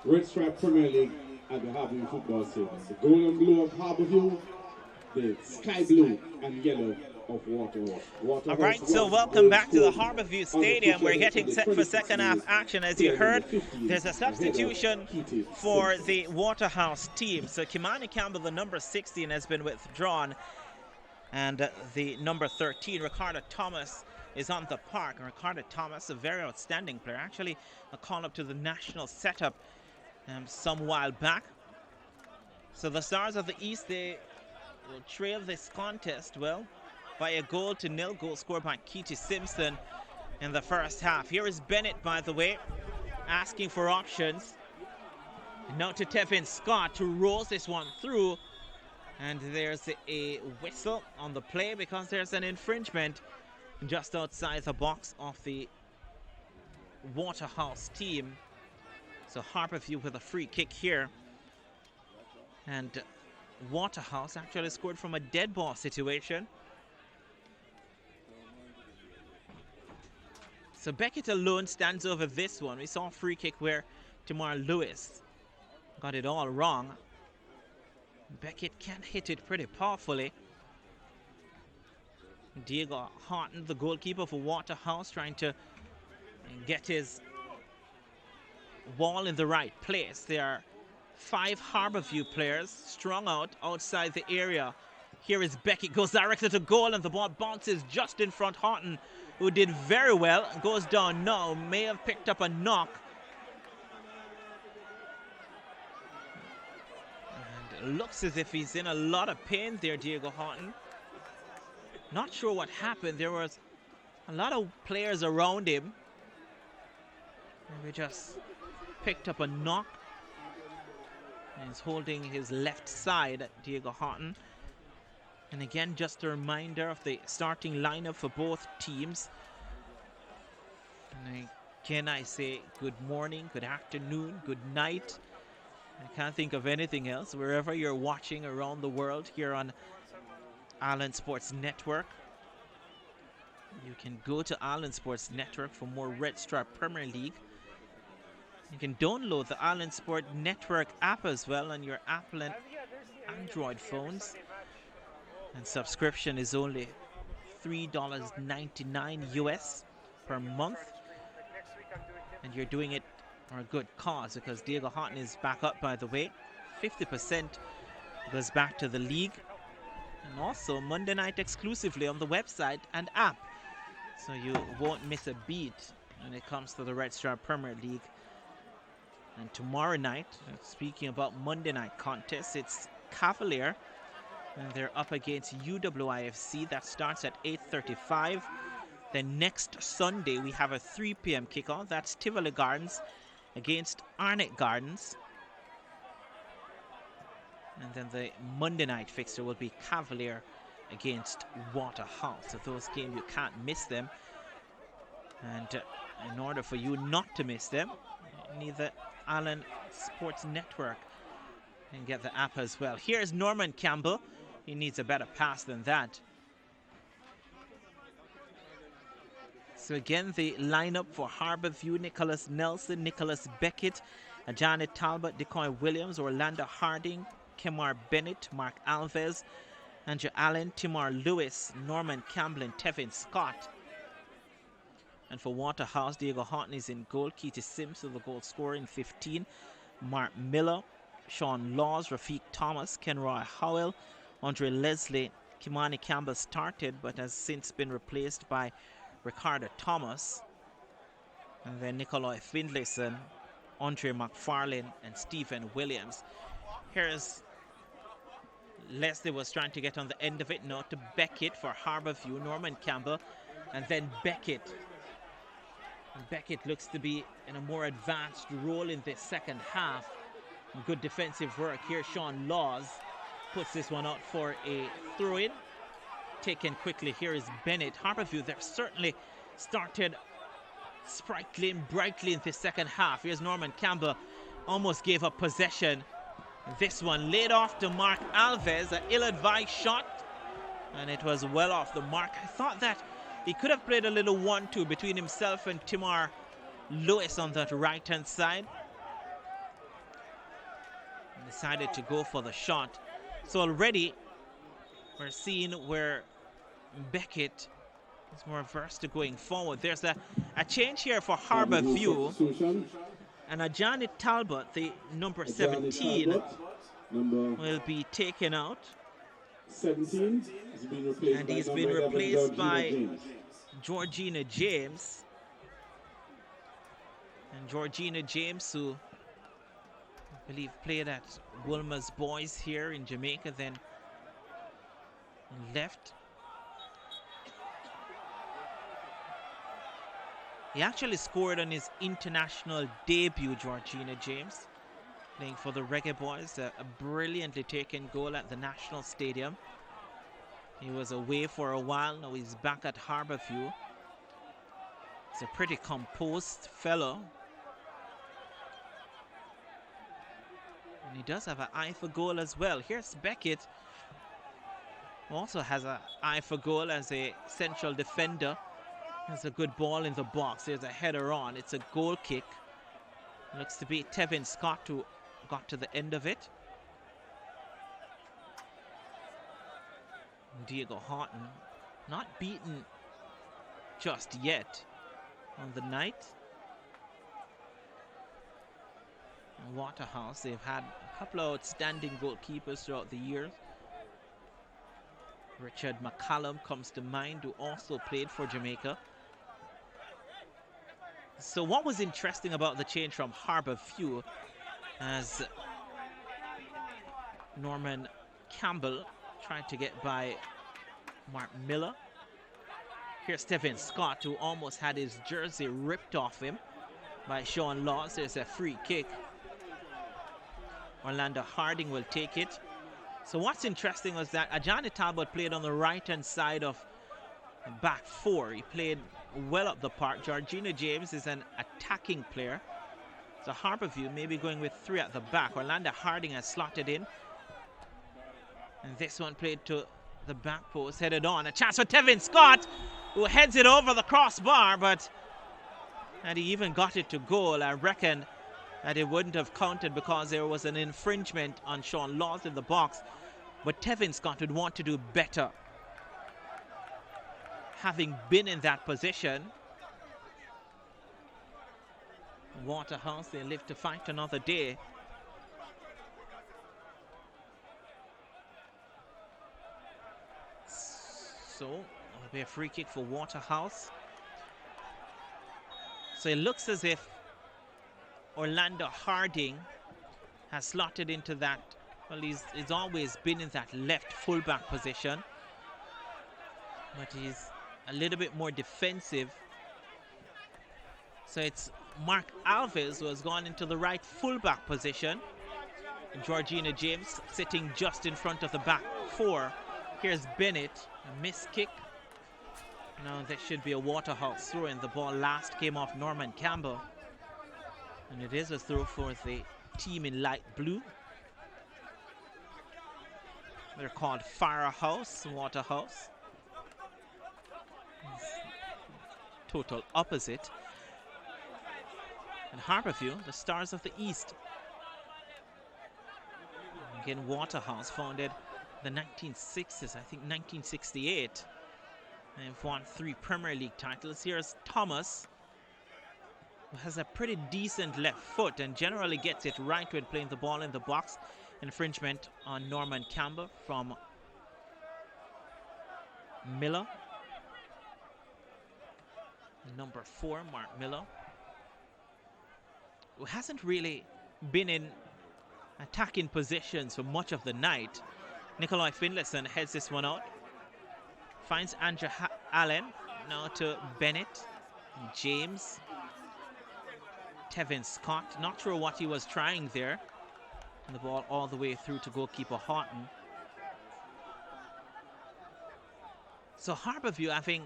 S2: Red Stripe Premier League at the Harborview Football Stadium. The gold and blue of Harborview, the sky blue and yellow of Waterhouse.
S1: All right, so welcome back to the Harborview Stadium. We're getting set for second half action. As you heard, there's a substitution for the Waterhouse team. So Kimani Campbell, the number 16, has been withdrawn. And the number 13, Ricardo Thomas, is on the park. And Ricardo Thomas, a very outstanding player. Actually, a call-up to the national setup some while back. So the Stars of the East, they will trail this contest, well, by a 1-0 goal scored by Keity Simpson in the first half. Here is Bennett, by the way, asking for options. Now to Tevin Scott to rolls this one through. And there's a whistle on the play because there's an infringement just outside the box of the Waterhouse team. So Harborview with a free kick here. And Waterhouse actually scored from a dead ball situation. So Beckett alone stands over this one. We saw a free kick where Tamar Lewis got it all wrong. Beckett can hit it pretty powerfully. Diego Horton, the goalkeeper for Waterhouse, trying to get his ball in the right place. There are 5 Harborview players strung out outside the area. Here is Beckett, goes directly to goal, and the ball bounces just in front. Horton, who did very well, goes down now, may have picked up a knock. And it looks as if he's in a lot of pain there, Diego Horton. Not sure what happened. There was a lot of players around him. Maybe just picked up a knock. And he's holding his left side, Diego Horton. And again, just a reminder of the starting lineup for both teams. And again, I say good morning, good afternoon, good night. I can't think of anything else. Wherever you're watching around the world here on Island Sports Network. You can go to Island Sports Network for more Red Stripe Premier League. You can download the Island Sport Network app as well on your Apple and Android phones. And subscription is only $3.99 US per month. And you're doing it for a good cause because Diego Horton is back up, by the way. 50% goes back to the league. And also Monday night exclusively on the website and app. So you won't miss a beat when it comes to the Red Stripe Premier League. And tomorrow night, speaking about Monday night contests, it's Cavalier. And they're up against UWIFC. That starts at 8:35. Then next Sunday, we have a 3 p.m. kickoff. That's Tivoli Gardens against Arnett Gardens. And then the Monday night fixture will be Cavalier against Waterhouse. So those games, you can't miss them. And in order for you not to miss them, you need the Island Sports Network and get the app as well. Here's Norman Campbell. He needs a better pass than that. So again, the lineup for Harborview: Nicholas Nelson, Nicholas Beckett, Janet Talbot, Decoy Williams, Orlando Harding, Kemar Bennett, Mark Alves, Andrew Allen, Timar Lewis, Norman Campbell, and Tevin Scott. And for Waterhouse, Diego Houghton is in goal. Keith Sims with the goal scorer in 15. Mark Miller, Sean Laws, Rafiq Thomas, Kenroy Howell, Andre Leslie. Kimani Campbell started but has since been replaced by Ricardo Thomas. And then Nikolai Findlayson, Andre McFarlane, and Stephen Williams. Here's Leslie was trying to get on the end of it. Now to Beckett for Harbourview, Norman Campbell, and then Beckett. And Beckett looks to be in a more advanced role in this second half. Good defensive work here. Sean Laws puts this one out for a throw-in. Taken quickly. Here is Bennett. Harbourview, they've certainly started sprightly and brightly in this second half. Here's Norman Campbell. Almost gave up possession. This one laid off to Mark Alves. An ill-advised shot. And it was well off the mark. I thought that he could have played a little 1-2 between himself and Timar Lewis on that right-hand side. Decided to go for the shot. So already we're seeing where Beckett is more averse to going forward. There's a change here for Harbourview. And Ajani Talbot, the number 17, will be taken out.
S2: 17 has been replaced
S1: and he's
S2: by
S1: been replaced by
S2: James.
S1: Georgina James. And Georgina James, who I believe played at Wilma's Boys here in Jamaica, then left. He actually scored on his international debut, Georgina James, playing for the Reggae Boys. A brilliantly taken goal at the National Stadium. He was away for a while, now he's back at Harbourview. He's a pretty composed fellow. And he does have an eye for goal as well. Here's Beckett, who also has an eye for goal as a central defender. There's a good ball in the box. There's a header on. It's a goal kick. Looks to be Tevin Scott who got to the end of it. Diego Houghton not beaten just yet on the night. And Waterhouse, they've had a couple of outstanding goalkeepers throughout the years. Richard McCallum comes to mind, who also played for Jamaica. So what was interesting about the change from Harbourview, as Norman Campbell tried to get by Mark Miller. Here's Tevin Scott, who almost had his jersey ripped off him by Sean Laws. There's a free kick. Orlando Harding will take it. So what's interesting was that Ajani Talbot played on the right-hand side of back four. He played well up the park. Georgina James is an attacking player. So Harbourview may be going with three at the back. Orlando Harding has slotted in. And this one played to the back post, headed on. A chance for Tevin Scott, who heads it over the crossbar, and he even got it to goal. I reckon that it wouldn't have counted because there was an infringement on Sean Laws in the box. But Tevin Scott would want to do better, having been in that position. Waterhouse, they live to fight another day. So it'll be a free kick for Waterhouse. So it looks as if Orlando Harding has slotted into that. Well, he's always been in that left fullback position, but he's a little bit more defensive. So it's Mark Alves who has gone into the right fullback position. And Georgina James sitting just in front of the back four. Here's Bennett, a missed kick. Now there should be a Waterhouse throw in. The ball last came off Norman Campbell. And it is a throw for the team in light blue. They're called Firehouse, Waterhouse. Total opposite. And Harbourview, the Stars of the East. Again, Waterhouse founded the 1960s, I think 1968. They've won 3 Premier League titles. Here's Thomas, who has a pretty decent left foot and generally gets it right when playing the ball in the box. Infringement on Norman Campbell from Miller. Number 4, Mark Miller, who hasn't really been in attacking positions for much of the night. Nikolai Finlayson heads this one out. Finds Andrew Allen. Now to Bennett. James. Tevin Scott. Not sure what he was trying there. And the ball all the way through to goalkeeper Horton. So Harbourview having,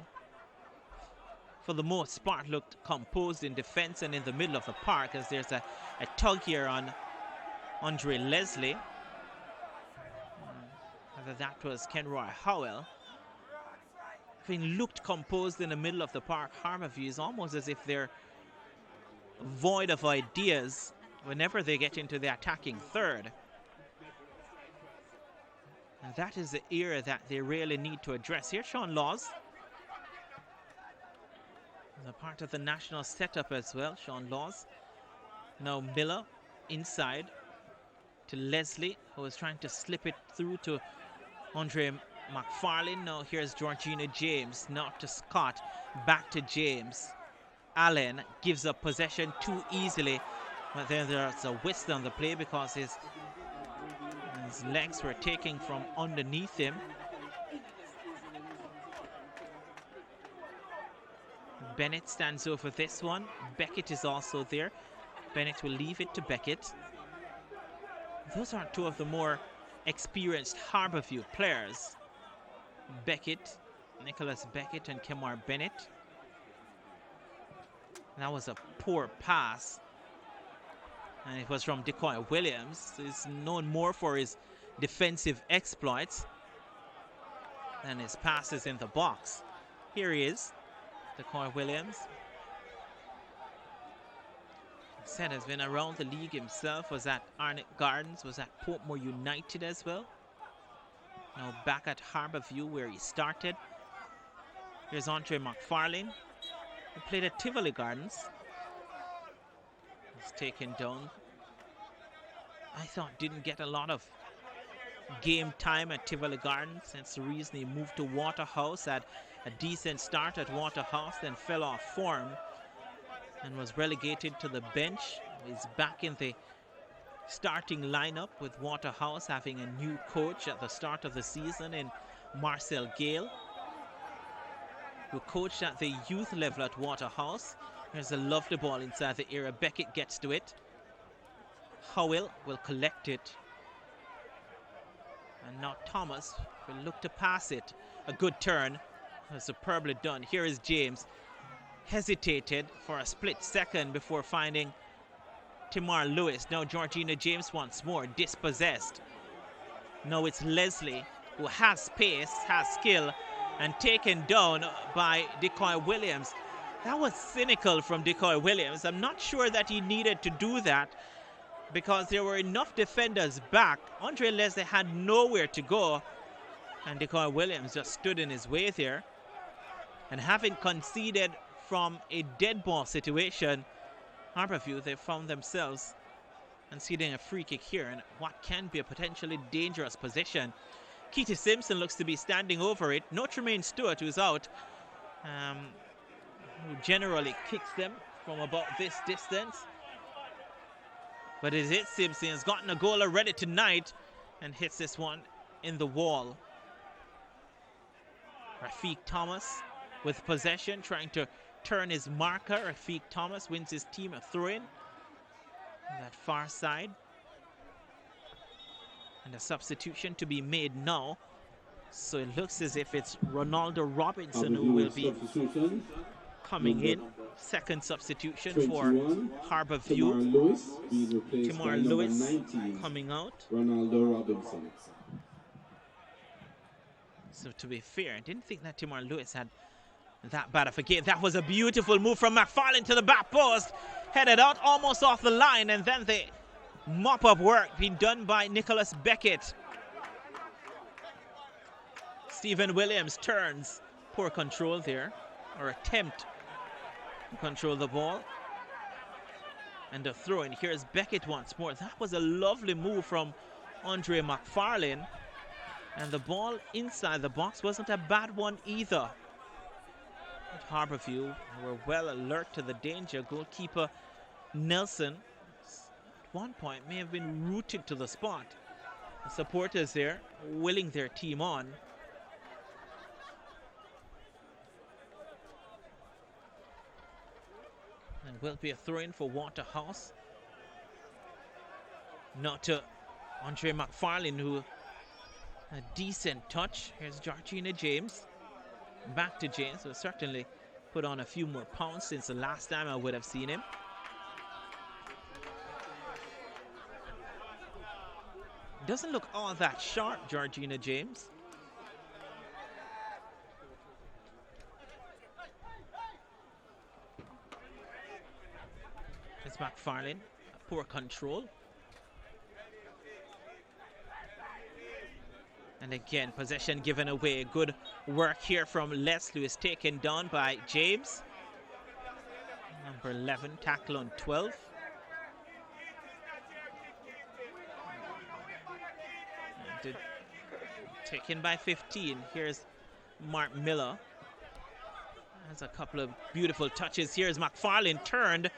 S1: for the most part, looked composed in defense and in the middle of the park, as there's a tug here on Andre Leslie. Whether that was Kenroy Howell. Having looked composed in the middle of the park, Harbourview is almost as if they're void of ideas whenever they get into the attacking third. And that is the area that they really need to address. Here's Sean Laws. A part of the national setup as well, Sean Laws. Now Miller inside to Leslie, who is trying to slip it through to Andre McFarlane. Now here's Georgina James, not to Scott, back to James. Allen gives up possession too easily, but then there's a whistle on the play because his legs were taken from underneath him. Bennett stands over this one. Beckett is also there. Bennett will leave it to Beckett. Those are 2 of the more experienced Harbourview players. Beckett, Nicholas Beckett and Kemar Bennett. That was a poor pass. And it was from Decoy Williams. He's known more for his defensive exploits than his passes in the box. Here he is, Decoy Williams. Said has been around the league himself, was at Arnott Gardens, was at Portmore United as well. Now back at Harbourview where he started. Here's Andre McFarlane, who played at Tivoli Gardens. He's taken down. I thought didn't get a lot of game time at Tivoli Gardens. That's the reason he moved to Waterhouse. Had a decent start at Waterhouse, then fell off form and was relegated to the bench. He's back in the starting lineup with Waterhouse, having a new coach at the start of the season in Marcel Gale, who coached at the youth level at Waterhouse. Here's a lovely ball inside the area. Beckett gets to it. Howell will collect it. And now Thomas will look to pass it. A good turn. Superbly done. Here is James. Hesitated for a split second before finding Timar Lewis. Now Georgina James once more. Dispossessed. Now it's Leslie, who has pace, has skill, and taken down by Decoy Williams. That was cynical from Decoy Williams. I'm not sure that he needed to do that because there were enough defenders back. Andre Leslie had nowhere to go, and Decoy Williams just stood in his way there. And having conceded from a dead ball situation, Harbourview, they found themselves conceding a free kick here in what can be a potentially dangerous position. Keity Simpson looks to be standing over it. No Tremaine Stewart, who's out, who generally kicks them from about this distance. But it is Simpson. Has gotten a goal already tonight and hits this one in the wall. Rafiq Thomas with possession, trying to turn his marker. Rafiq Thomas wins his team a throw-in on that far side. And a substitution to be made now. So it looks as if it's Ronaldo Robinson who will be coming in. Second substitution for Harbourview. Timar Lewis coming out.
S2: Ronaldo Robinson.
S1: So to be fair, I didn't think that Timar Lewis had that bad of a game. That was a beautiful move from McFarlane to the back post. Headed out almost off the line, and then the mop-up work being done by Nicholas Beckett. Stephen Williams turns. Poor control there, or attempt to control the ball. And the throw in. Here's Beckett once more. That was a lovely move from Andre McFarlane. And the ball inside the box wasn't a bad one either. But Harbourview were well alert to the danger. Goalkeeper Nelson at one point may have been rooted to the spot. The supporters there willing their team on. And will be a throw-in for Waterhouse. Not to Andre McFarlane, who a decent touch. Here's Georgina James. Back to James, who certainly put on a few more pounds since the last time I would have seen him. Doesn't look all that sharp, Georgina James. It's McFarlane. Poor control. And again, possession given away. Good work here from Leslie, who is taken down by James. Number 11, tackle on 12. And taken by 15. Here's Mark Miller. Has a couple of beautiful touches. Here's McFarlane turned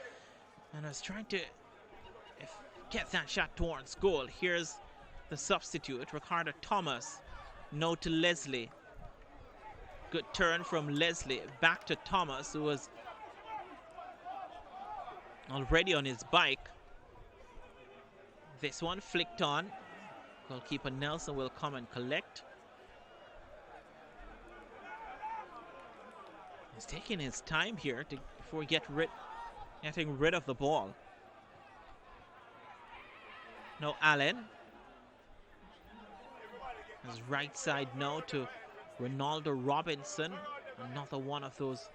S1: and was trying to get that shot towards goal. Here's the substitute, Ricardo Thomas. No to Leslie. Good turn from Leslie. Back to Thomas, who was already on his bike. This one flicked on. Goalkeeper Nelson will come and collect. He's taking his time here before getting rid of the ball. No Allen. His right side now to Ronaldo Robinson. Another one of those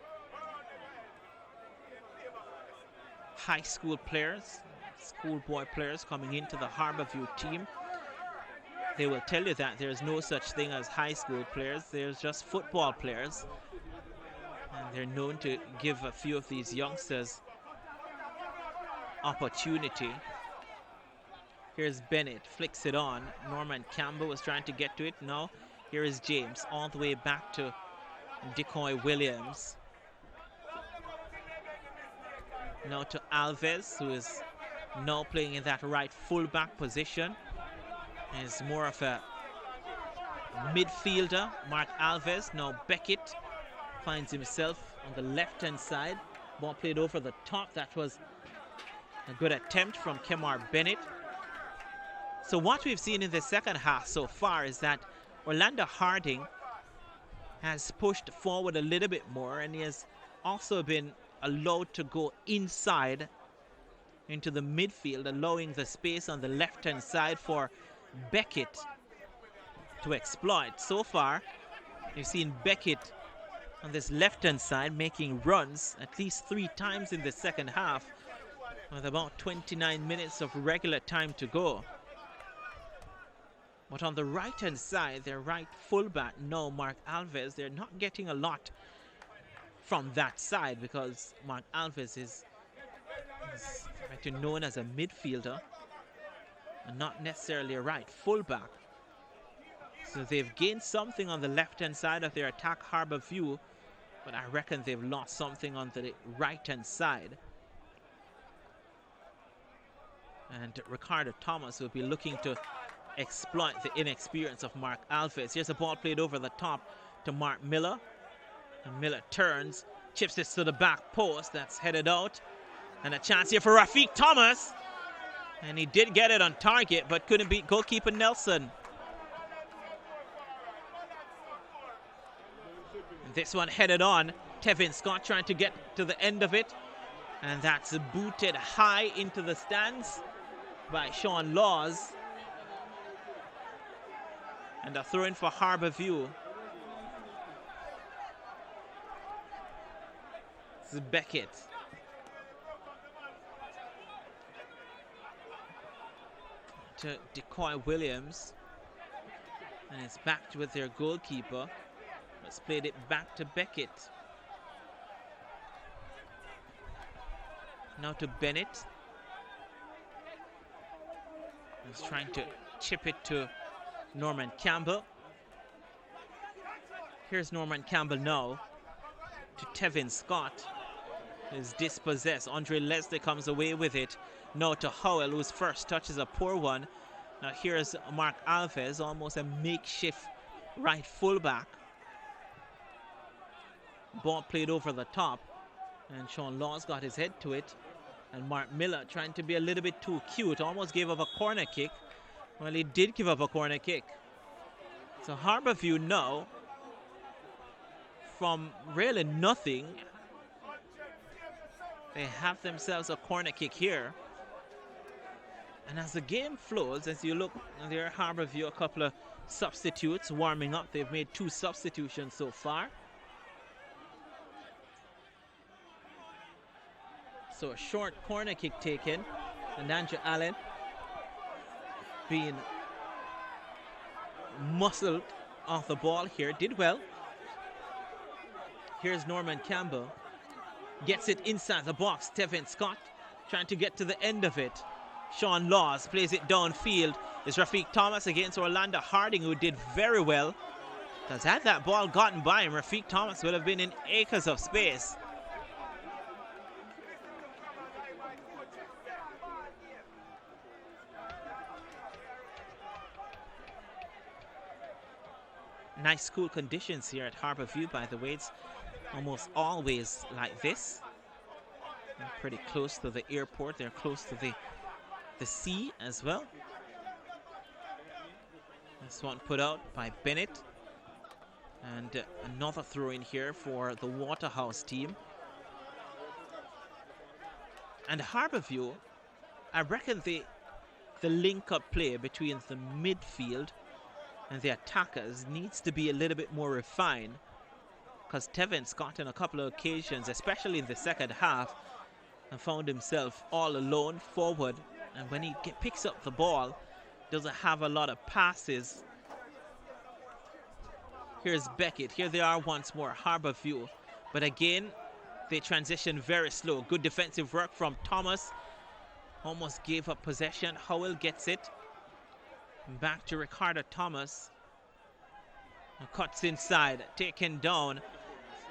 S1: high school players, schoolboy players coming into the Harbourview team. They will tell you that there's no such thing as high school players. There's just football players. And they're known to give a few of these youngsters opportunity. Here's Bennett, flicks it on. Norman Campbell was trying to get to it. No, here is James, all the way back to Decoy Williams. Now to Alves, who is now playing in that right fullback position. Is more of a midfielder. Mark Alves, now Beckett finds himself on the left-hand side. Ball played over the top. That was a good attempt from Kemar Bennett. So what we've seen in the second half so far is that Orlando Harding has pushed forward a little bit more, and he has also been allowed to go inside into the midfield, allowing the space on the left-hand side for Beckett to exploit. So far, you've seen Beckett on this left-hand side making runs at least 3 times in the second half with about 29 minutes of regular time to go. But on the right-hand side, their right fullback, no, Mark Alves, they're not getting a lot from that side because Mark Alves is known as a midfielder and not necessarily a right fullback. So they've gained something on the left-hand side of their attack, Harbourview, but I reckon they've lost something on the right-hand side. And Ricardo Thomas will be looking to exploit the inexperience of Mark Alves. Here's a ball played over the top to Mark Miller. And Miller turns, chips this to the back post. That's headed out. And a chance here for Rafiq Thomas. And he did get it on target, but couldn't beat goalkeeper Nelson. And this one headed on. Tevin Scott trying to get to the end of it. And that's booted high into the stands by Sean Laws. And a throw in for Harbourview. This is Beckett. To Decoy Williams. And it's back with their goalkeeper. Let's played it back to Beckett. Now to Bennett. He's trying to chip it to Norman Campbell. Here's Norman Campbell now to Tevin Scott. Is dispossessed. Andre Leslie comes away with it. Now to Howell, whose first touch is a poor one. Now here's Mark Alves, almost a makeshift right fullback. Ball played over the top, and Sean Laws got his head to it. And Mark Miller trying to be a little bit too cute, almost gave up a corner kick. Well, he did give up a corner kick. So Harbourview now, from really nothing, they have themselves a corner kick here. And as the game flows, as you look there, Harbourview, a couple of substitutes warming up. They've made 2 substitutions so far. So a short corner kick taken, and Andrew Allen being muscled off the ball here, did well. Here's Norman Campbell, gets it inside the box. Tevin Scott trying to get to the end of it. Sean Laws plays it downfield. It's Rafiq Thomas against Orlando Harding, who did very well. Because had that ball gotten by him, Rafiq Thomas would have been in acres of space. Nice cool conditions here at Harbourview, by the way. It's almost always like this. They're pretty close to the airport. They're close to the sea as well. This one put out by Bennett. And another throw in here for the Waterhouse team. And Harbourview, I reckon the link-up play between the midfield and the attackers needs to be a little bit more refined, because Tevin Scott on a couple of occasions, especially in the second half, found himself all alone forward, and when he picks up the ball, doesn't have a lot of passes. Here's Beckett. Here they are once more, Harbourview, but again they transition very slow. Good defensive work from Thomas. Almost gave up possession. Howell gets it back to Ricardo Thomas. Cuts inside, taken down.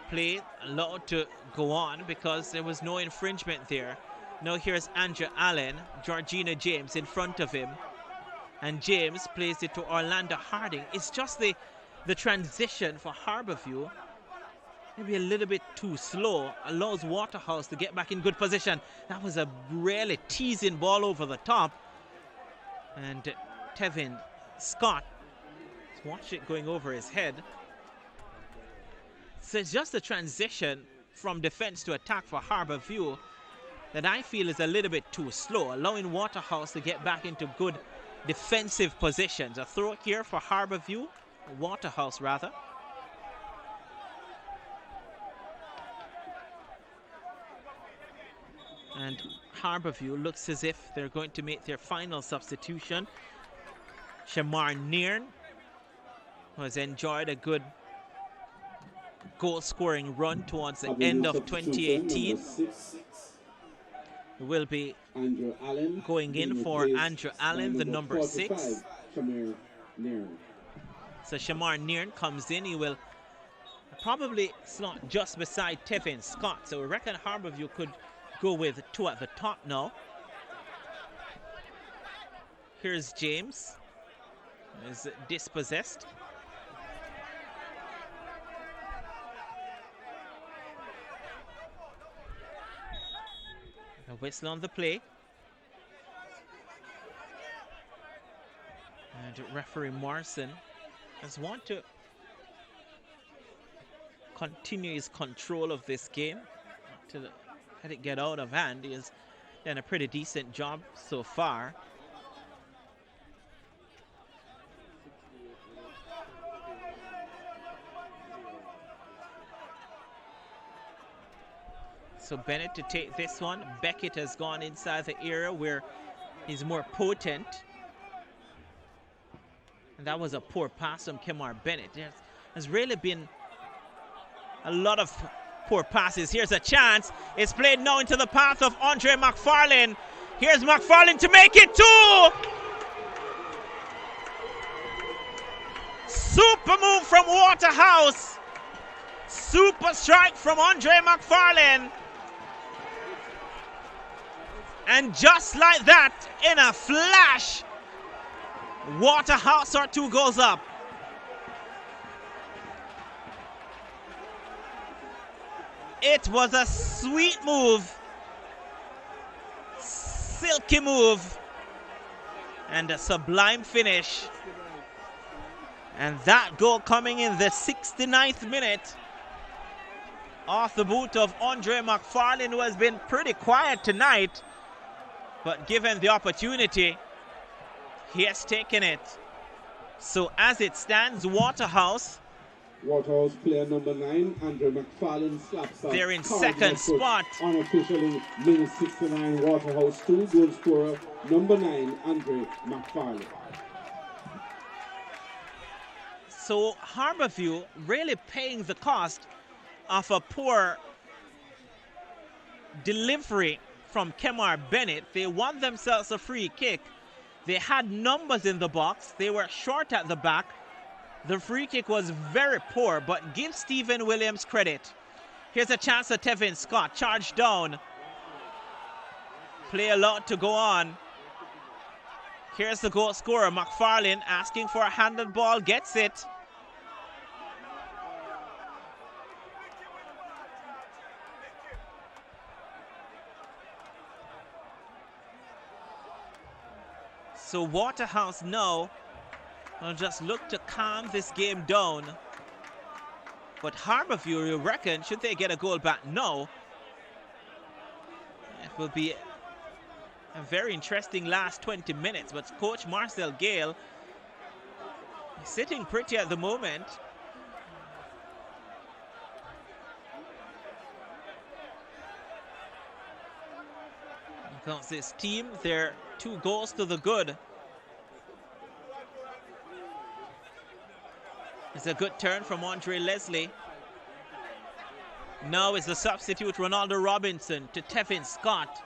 S1: Play allowed to go on because there was no infringement there. Now here's Andrew Allen, Georgina James in front of him, and James plays it to Orlando Harding. It's just the transition for Harbourview, maybe a little bit too slow, allows Waterhouse to get back in good position. That was a really teasing ball over the top, and Tevin Scott watched it going over his head. So it's just a transition from defense to attack for Harbourview that I feel is a little bit too slow, allowing Waterhouse to get back into good defensive positions. A throw here for Harbourview, Waterhouse rather. And Harbourview looks as if they're going to make their final substitution. Shamar Nairn, who has enjoyed a good goal-scoring run towards the end of 2018, will be going in for Andrew Allen, the number 6. So Shamar Nairn comes in. He will probably slot just beside Tevin Scott. So we reckon Harbourview could go with 2 at the top now. Here's James, who is dispossessed. A whistle on the play. And referee Morrison has wanted to continue his control of this game to let it get out of hand. He has done a pretty decent job so far. So Bennett to take this one. Beckett has gone inside the area where he's more potent. And that was a poor pass from Kemar Bennett. There's really been a lot of poor passes. Here's a chance. It's played now into the path of Andre McFarlane. Here's McFarlane to make it 2. Super move from Waterhouse. Super strike from Andre McFarlane. And just like that, in a flash, Waterhouse are 2 goals up. It was a sweet move, silky move, and a sublime finish. And that goal coming in the 69th minute off the boot of Andre McFarlane, who has been pretty quiet tonight, but given the opportunity, he has taken it. So as it stands, Waterhouse
S2: player number 9, Andre McFarlane, slaps up.
S1: They're in second spot.
S2: Unofficially, minute 69, Waterhouse 2, goal scorer number 9, Andre McFarlane.
S1: So Harbourview really paying the cost of a poor delivery from Kemar Bennett. They won themselves a free kick. They had numbers in the box. They were short at the back. The free kick was very poor, but give Stephen Williams credit. Here's a chance at Tevin Scott. Charge down. Play allowed to go on. Here's the goal scorer, McFarlane, asking for a handed ball. Gets it. So Waterhouse now will just look to calm this game down. But Harbourview, you reckon, should they get a goal back? No. It will be a very interesting last 20 minutes. But Coach Marcel Gale is sitting pretty at the moment. Because this team, they're 2 goals to the good. It's a good turn from Andre Leslie. Now is the substitute Ronaldo Robinson to Tevin Scott.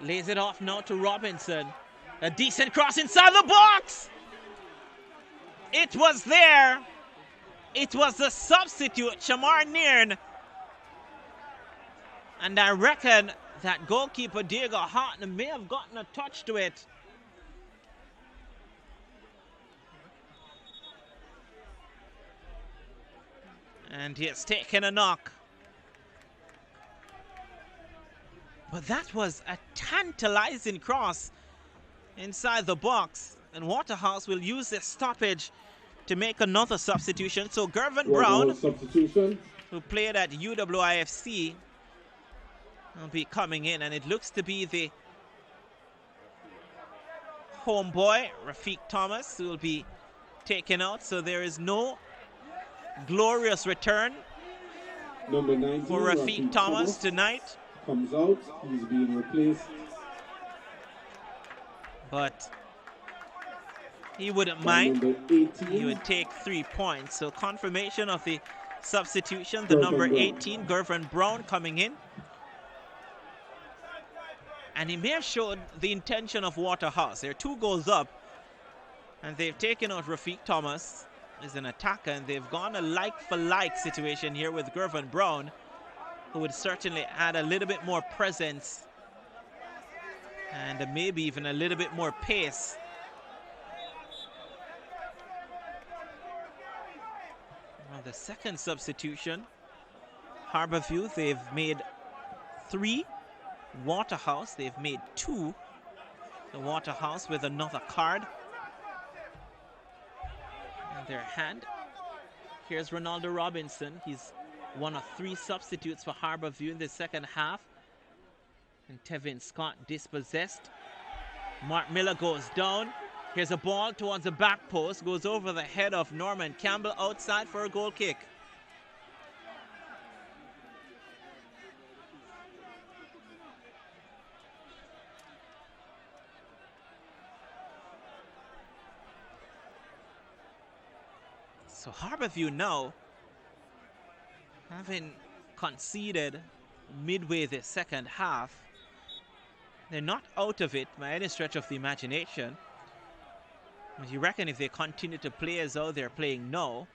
S1: Lays it off now to Robinson. A decent cross inside the box. It was there. It was the substitute, Shamar Nairn. And I reckon that goalkeeper Diego Hartman may have gotten a touch to it. And he has taken a knock. But that was a tantalizing cross inside the box. And Waterhouse will use this stoppage to make another substitution. So Gervin Brown, who played at UWIFC, will be coming in. And it looks to be the homeboy, Rafiq Thomas, who will be taken out. So there is no glorious return
S2: Number 19,
S1: for Rafiq Thomas tonight.
S2: Comes out, he's being replaced.
S1: But he wouldn't mind. He would take 3 points. So confirmation of the substitution, the number 18, Gervin Brown, coming in. And he may have showed the intention of Waterhouse. They're 2 goals up, and they've taken out Rafiq Thomas as an attacker, and they've gone a like-for-like situation here with Gervin Brown, who would certainly add a little bit more presence and maybe even a little bit more pace. Well, the second substitution, Harbourview, they've made 3. Waterhouse, they've made 2. The Waterhouse with another card in their hand. Here's Ronaldo Robinson. He's one of 3 substitutes for Harbourview in the second half. And Tevin Scott dispossessed. Mark Miller goes down. Here's a ball towards the back post. Goes over the head of Norman Campbell outside for a goal kick. So Harborview now, having conceded midway the second half, they're not out of it by any stretch of the imagination. But you reckon if they continue to play as though they're playing now,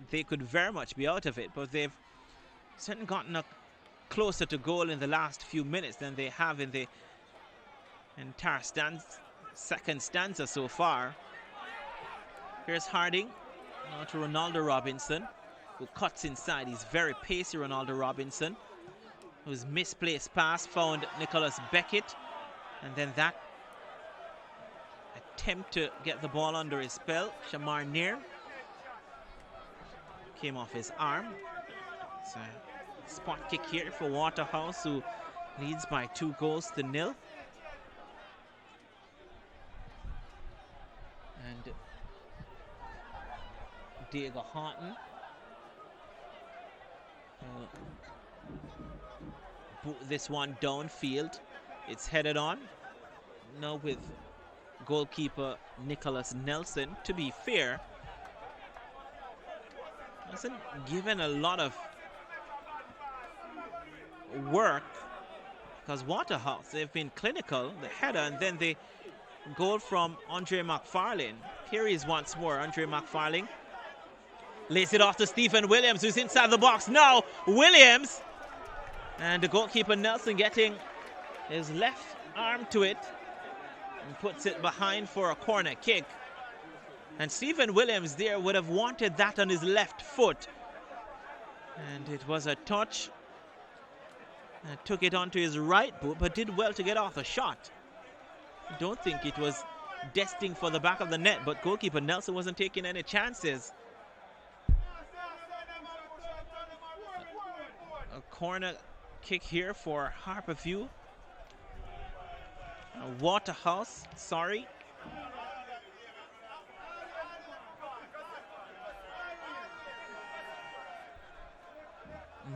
S1: they could very much be out of it. But they've certainly gotten closer to goal in the last few minutes than they have in the entire second stanza so far. Here's Harding, now to Ronaldo Robinson, who cuts inside. He's very pacey, Ronaldo Robinson, whose misplaced pass found Nicholas Beckett, and then that attempt to get the ball under his spell, Shamar Nair, came off his arm. It's a spot kick here for Waterhouse, who leads by 2-0. And Diego Houghton put this one downfield. It's headed on now with goalkeeper Nicholas Nelson. To be fair, wasn't given a lot of work because Waterhouse, they've been clinical, the header, and then the goal from Andre McFarlane. Here he is once more, Andre McFarlane. Lays it off to Stephen Williams, who's inside the box now. Williams, and the goalkeeper Nelson getting his left arm to it and puts it behind for a corner kick. And Stephen Williams there would have wanted that on his left foot. And it was a touch. And took it onto his right boot, but did well to get off a shot. I don't think it was destined for the back of the net, but goalkeeper Nelson wasn't taking any chances. A corner kick here for Harborview. Waterhouse, sorry.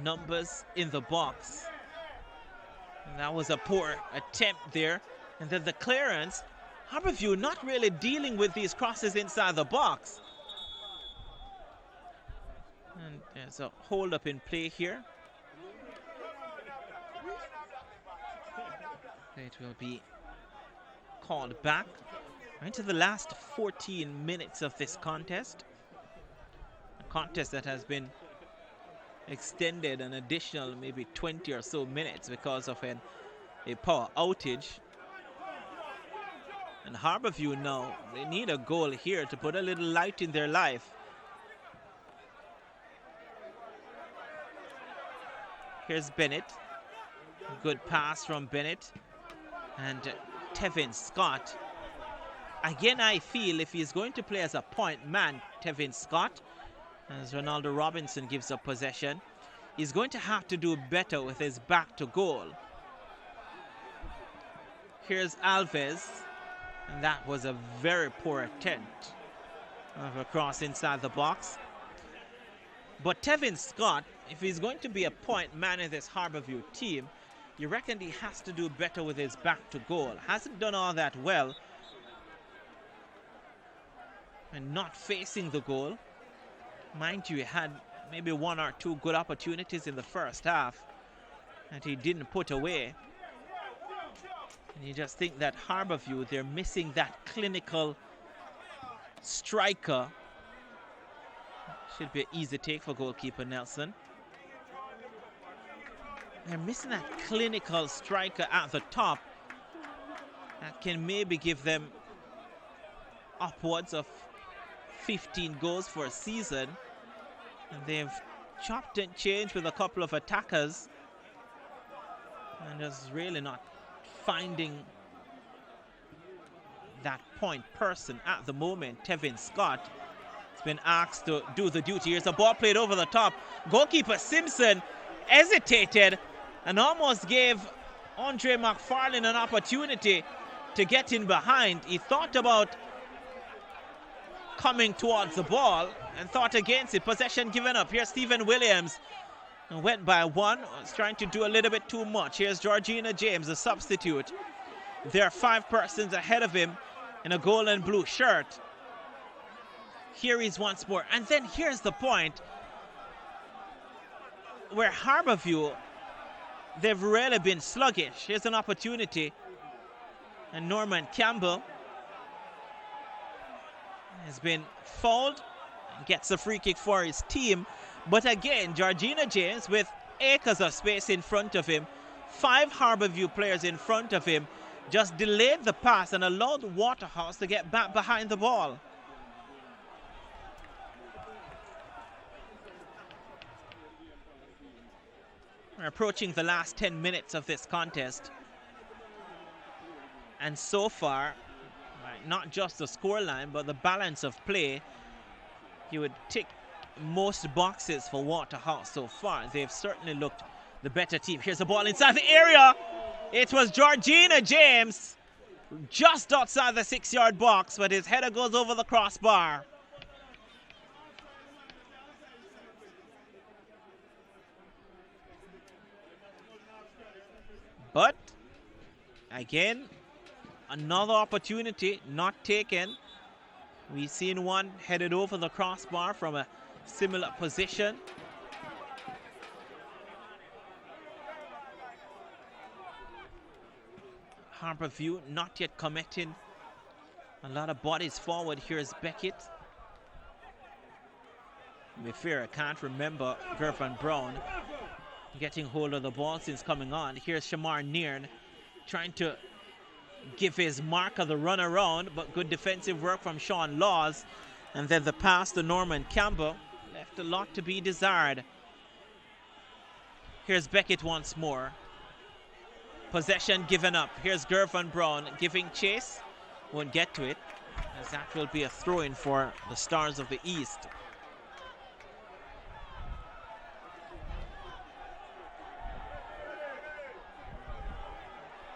S1: Numbers in the box. And that was a poor attempt there. And then the clearance. Harborview not really dealing with these crosses inside the box. And there's a hold up in play here. It will be called back into the last 14 minutes of this contest. A contest that has been extended an additional maybe 20 or so minutes because of a power outage. And Harborview now, they need a goal here to put a little light in their life. Here's Bennett. Good pass from Bennett. And Tevin Scott. Again, I feel if he's going to play as a point man, Tevin Scott, as Ronaldo Robinson gives up possession, he's going to have to do better with his back to goal. Here's Alves, and that was a very poor attempt of a cross inside the box. But Tevin Scott, if he's going to be a point man in this Harborview team, you reckon he has to do better with his back to goal. Hasn't done all that well. And not facing the goal. Mind you, he had maybe one or two good opportunities in the first half that he didn't put away. And you just think that Harborview, they're missing that clinical striker. Should be an easy take for goalkeeper Nelson. They're missing that clinical striker at the top that can maybe give them upwards of 15 goals for a season. And they've chopped and changed with a couple of attackers and just really not finding that point person at the moment. Tevin Scott has been asked to do the duty. Here's a ball played over the top. Goalkeeper Simpson hesitated and almost gave Andre McFarlane an opportunity to get in behind. He thought about coming towards the ball and thought against it. Possession given up. Here's Stephen Williams. And went by one. Was trying to do a little bit too much. Here's Georgina James, a substitute. There are 5 persons ahead of him in a gold and blue shirt. Here is once more. And then here's the point where Harbourview, they've really been sluggish. Here's an opportunity. And Norman Campbell has been fouled and gets a free kick for his team. But again, Georgina James with acres of space in front of him, 5 Harbourview players in front of him, just delayed the pass and allowed Waterhouse to get back behind the ball. We're approaching the last 10 minutes of this contest. And so far, right, not just the scoreline, but the balance of play, you would tick most boxes for Waterhouse so far. They've certainly looked the better team. Here's the ball inside the area. It was Georgina James just outside the 6-yard box, but his header goes over the crossbar. But again, another opportunity not taken. We've seen one headed over the crossbar from a similar position. Harbourview not yet committing a lot of bodies forward. Here's Beckett. To be fair, I can't remember Gervin Brown getting hold of the ball since coming on. Here's Shamar Nairn trying to give his marker the run around, but good defensive work from Sean Laws. And then the pass to Norman Campbell left a lot to be desired. Here's Beckett once more. Possession given up. Here's Gervin Brown giving chase. Won't get to it, as that will be a throw-in for the Stars of the East.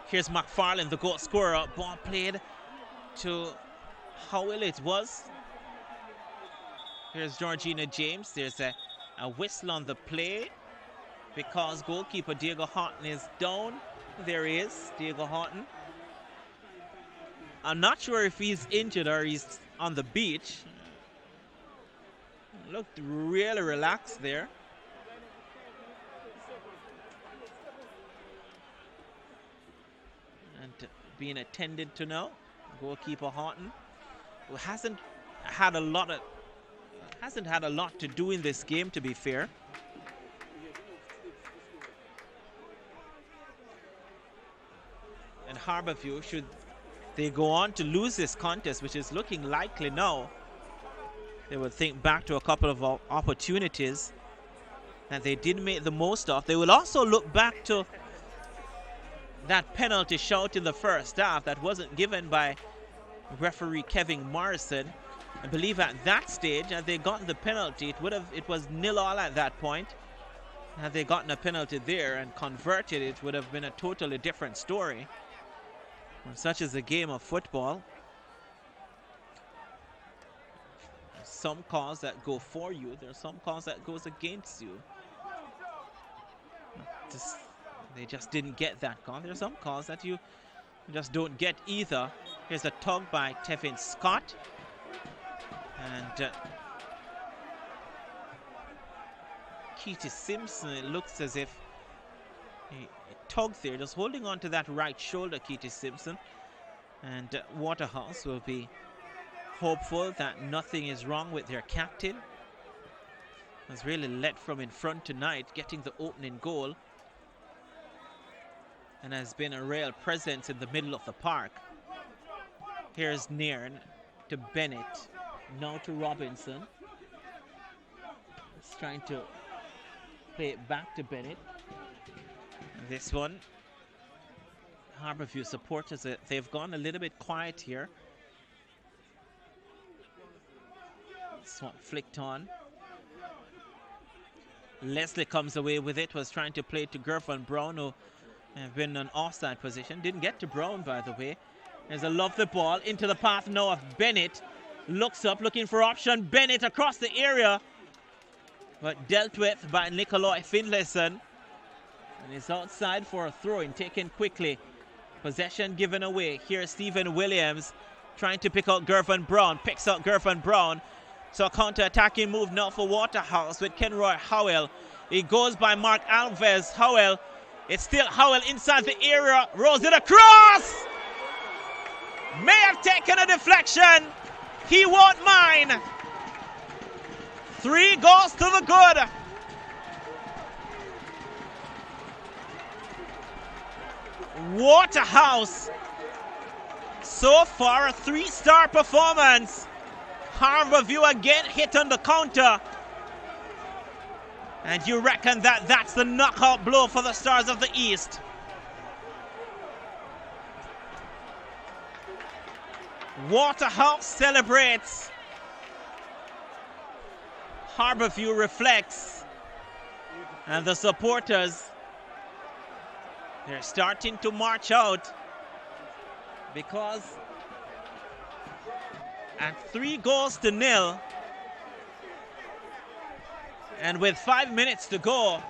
S1: Here's McFarlane, the goal scorer. Ball played to Howell, it was. Here's Georgina James. There's a whistle on the play because goalkeeper Diego Houghton is down. There he is, Diego Houghton. I'm not sure if he's injured or he's on the beach. Looked really relaxed there. And being attended to now, goalkeeper Houghton, who hasn't had a lot to do in this game, to be fair. And Harbourview, should they go on to lose this contest, which is looking likely now, they would think back to a couple of opportunities that they didn't make the most of. They will also look back to that penalty shout in the first half that wasn't given by referee Kevin Morrison. I believe at that stage, had they gotten the penalty, it was 0-0 at that point. Had they gotten a penalty there and converted, it would have been a totally different story. Such is the game of football. There's some calls that go for you. There's some calls that goes against you. They just didn't get that call. There's some calls that you just don't get either. Here's a tug by Tevin Scott. And Keity Simpson, it looks as if he tugged there, just holding on to that right shoulder, Keity Simpson. And Waterhouse will be hopeful that nothing is wrong with their captain. Has really led from in front tonight, getting the opening goal. And has been a real presence in the middle of the park. Here's Nairn to Bennett. Now to Robinson. He's trying to play it back to Bennett. This one, Harbourview supporters, they've gone a little bit quiet here. This one flicked on. Leslie comes away with it, was trying to play to Gervin Brown, who have been in an offside position. Didn't get to Brown, by the way. There's a lovely ball into the path now of Bennett. Looks up, looking for option. Bennett across the area, but dealt with by Nicolai Finlayson. And it's outside for a throw-in, taken quickly. Possession given away. Here's Stephen Williams trying to pick out Gervin Brown. Picks out Gervin Brown. So a counter-attacking move now for Waterhouse with Kenroy Howell. He goes by Mark Alves. Howell. It's still Howell inside the area. Rolls it across. May have taken a deflection. He won't mind. 3 goals to the good. Waterhouse. So far a 3-star performance. Harbour again hit on the counter. And you reckon that that's the knockout blow for the Stars of the East. Waterhouse celebrates. Harbourview reflects. And the supporters, they're starting to march out, because at 3 goals to nil, and with 5 minutes to go,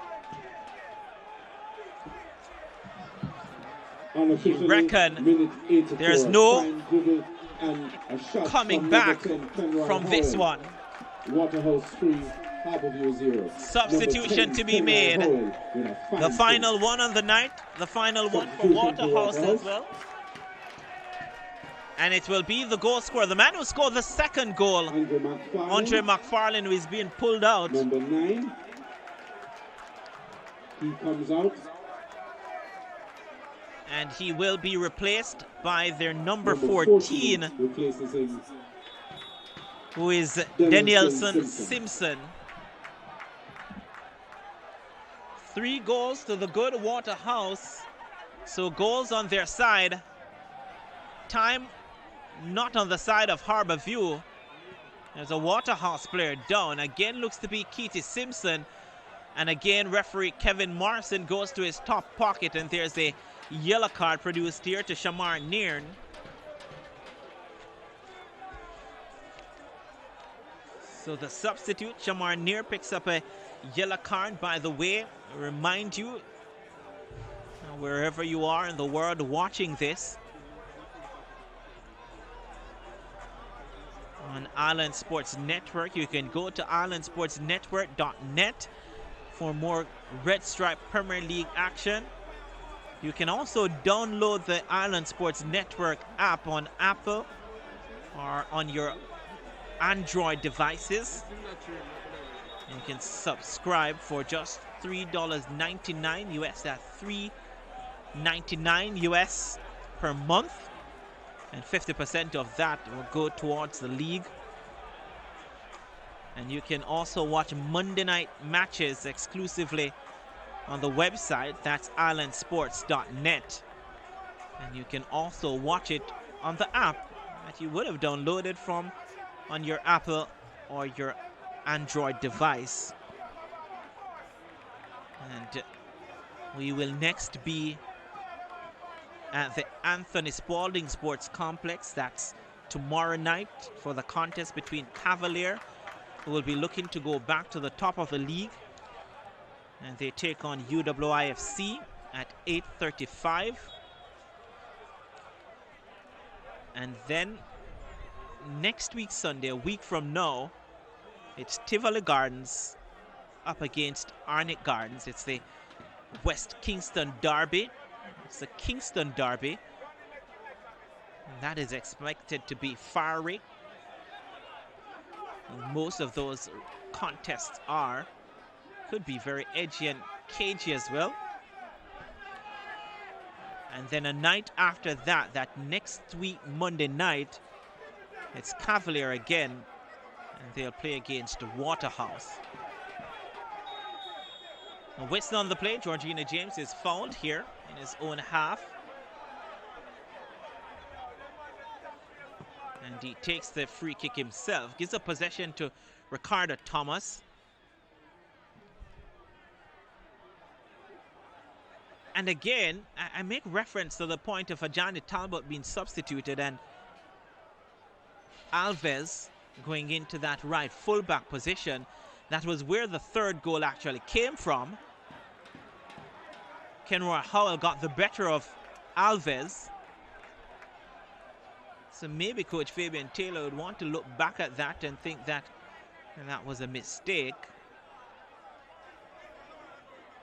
S1: you reckon there's no coming back from this one.
S2: Waterhouse 3, Harbourview 0.
S1: Substitution to be made. The final one on the night, the final one for Waterhouse as well. And it will be the goal scorer, the man who scored the second goal, Andre McFarlane, who is being pulled out.
S2: Number 9, he comes out.
S1: And he will be replaced by their number 14,
S2: replaces him.
S1: who is Danielson Simpson. 3 goals to the good Waterhouse. So goals on their side. Time not on the side of Harbourview. There's a Waterhouse player down. Again looks to be Keith Simpson. And again referee Kevin Morrison goes to his top pocket, and there's a yellow card produced here to Shamar Nairn. So the substitute, Shamar Nairn, picks up a yellow card. By the way, remind you, wherever you are in the world watching this, on Island Sports Network, you can go to islandsportsnetwork.net for more Red Stripe Premier League action. You can also download the Island Sports Network app on Apple or on your Android devices. You can subscribe for just $3.99 US. That's $3.99 US per month, and 50% of that will go towards the league. And you can also watch Monday night matches exclusively on the website. That's islandsports.net. And you can also watch it on the app that you would have downloaded from on your Apple or your Android device. And we will next be at the Anthony Spalding Sports Complex. That's tomorrow night for the contest between Cavalier, who will be looking to go back to the top of the league, and they take on UWIFC at 8:35. And then next week Sunday, a week from now, it's Tivoli Gardens up against Arnett Gardens. It's the West Kingston Derby. It's the Kingston Derby. And that is expected to be fiery. And most of those contests are. Could be very edgy and cagey as well. And then a night after that, that next week, Monday night, it's Cavalier again, and they'll play against Waterhouse. A whistle on the play. Georgina James is fouled here in his own half. And he takes the free kick himself. Gives a possession to Ricardo Thomas. And again, I make reference to the point of Ajani Talbot being substituted and Alves going into that right fullback position. That was where the third goal actually came from. Kenroy Howell got the better of Alves. So maybe Coach Fabian Taylor would want to look back at that and think that And that was a mistake.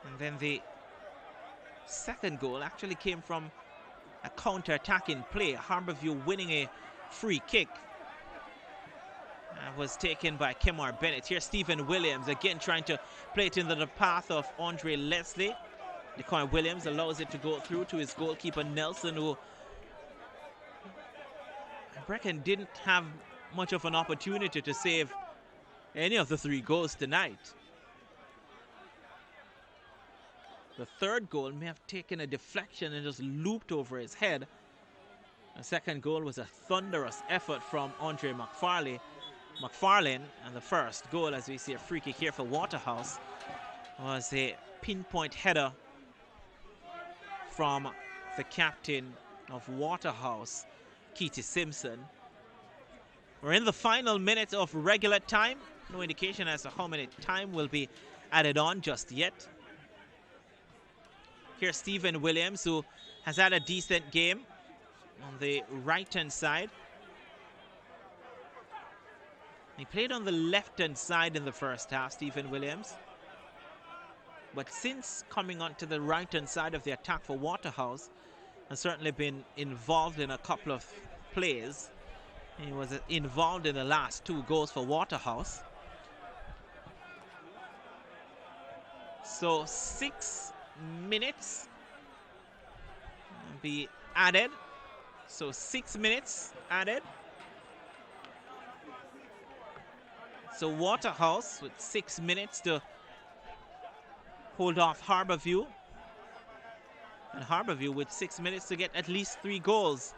S1: And then the second goal actually came from a counter-attacking play. Harbourview winning a free kick. Was taken by Kemar Bennett. Here's Stephen Williams again trying to play it into the path of Andre Leslie. Decoy Williams allows it to go through to his goalkeeper Nelson, who I reckon didn't have much of an opportunity to save any of the 3 goals tonight. The third goal may have taken a deflection and just looped over his head. The second goal was a thunderous effort from Andre McFarlane, and the first goal, as we see a free kick here for Waterhouse, was a pinpoint header from the captain of Waterhouse, Keity Simpson. We're in the final minute of regular time. No indication as to how many time will be added on just yet. Here's Stephen Williams, who has had a decent game on the right-hand side. He played on the left-hand side in the first half, Stephen Williams. But since coming onto the right-hand side of the attack for Waterhouse, has certainly been involved in a couple of plays. He was involved in the last 2 goals for Waterhouse. So 6 minutes be added. So 6 minutes added. So Waterhouse with 6 minutes to hold off Harbourview. And Harbourview with 6 minutes to get at least 3 goals.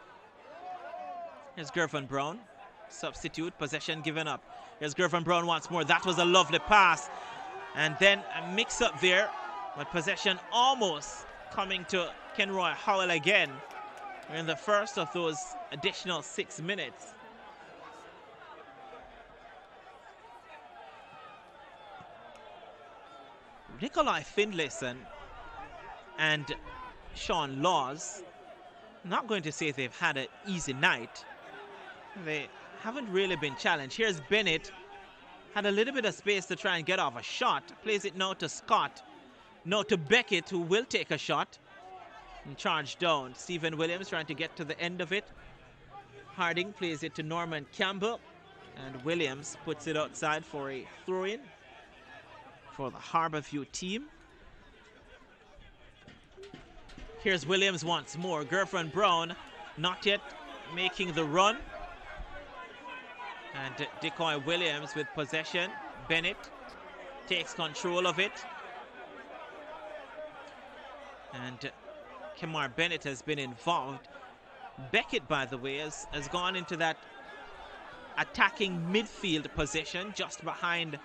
S1: Here's Gervin Brown. Substitute, possession given up. Here's Gervin Brown once more. That was a lovely pass. And then a mix-up there. But possession almost coming to Kenroy Howell again. We're in the first of those additional 6 minutes. Nikolai Finlayson and Sean Laws, I'm not going to say they've had an easy night. They haven't really been challenged. Here's Bennett. Had a little bit of space to try and get off a shot. Plays it now to Scott. Now to Beckett, who will take a shot. And charge down. Stephen Williams trying to get to the end of it. Harding plays it to Norman Campbell. And Williams puts it outside for a throw-in for the Harbourview team. Here's Williams once more. Gervin Brown not yet making the run. And Decoy Williams with possession. Bennett takes control of it. And Kemar Bennett has been involved. Beckett, by the way, has gone into that attacking midfield position just behind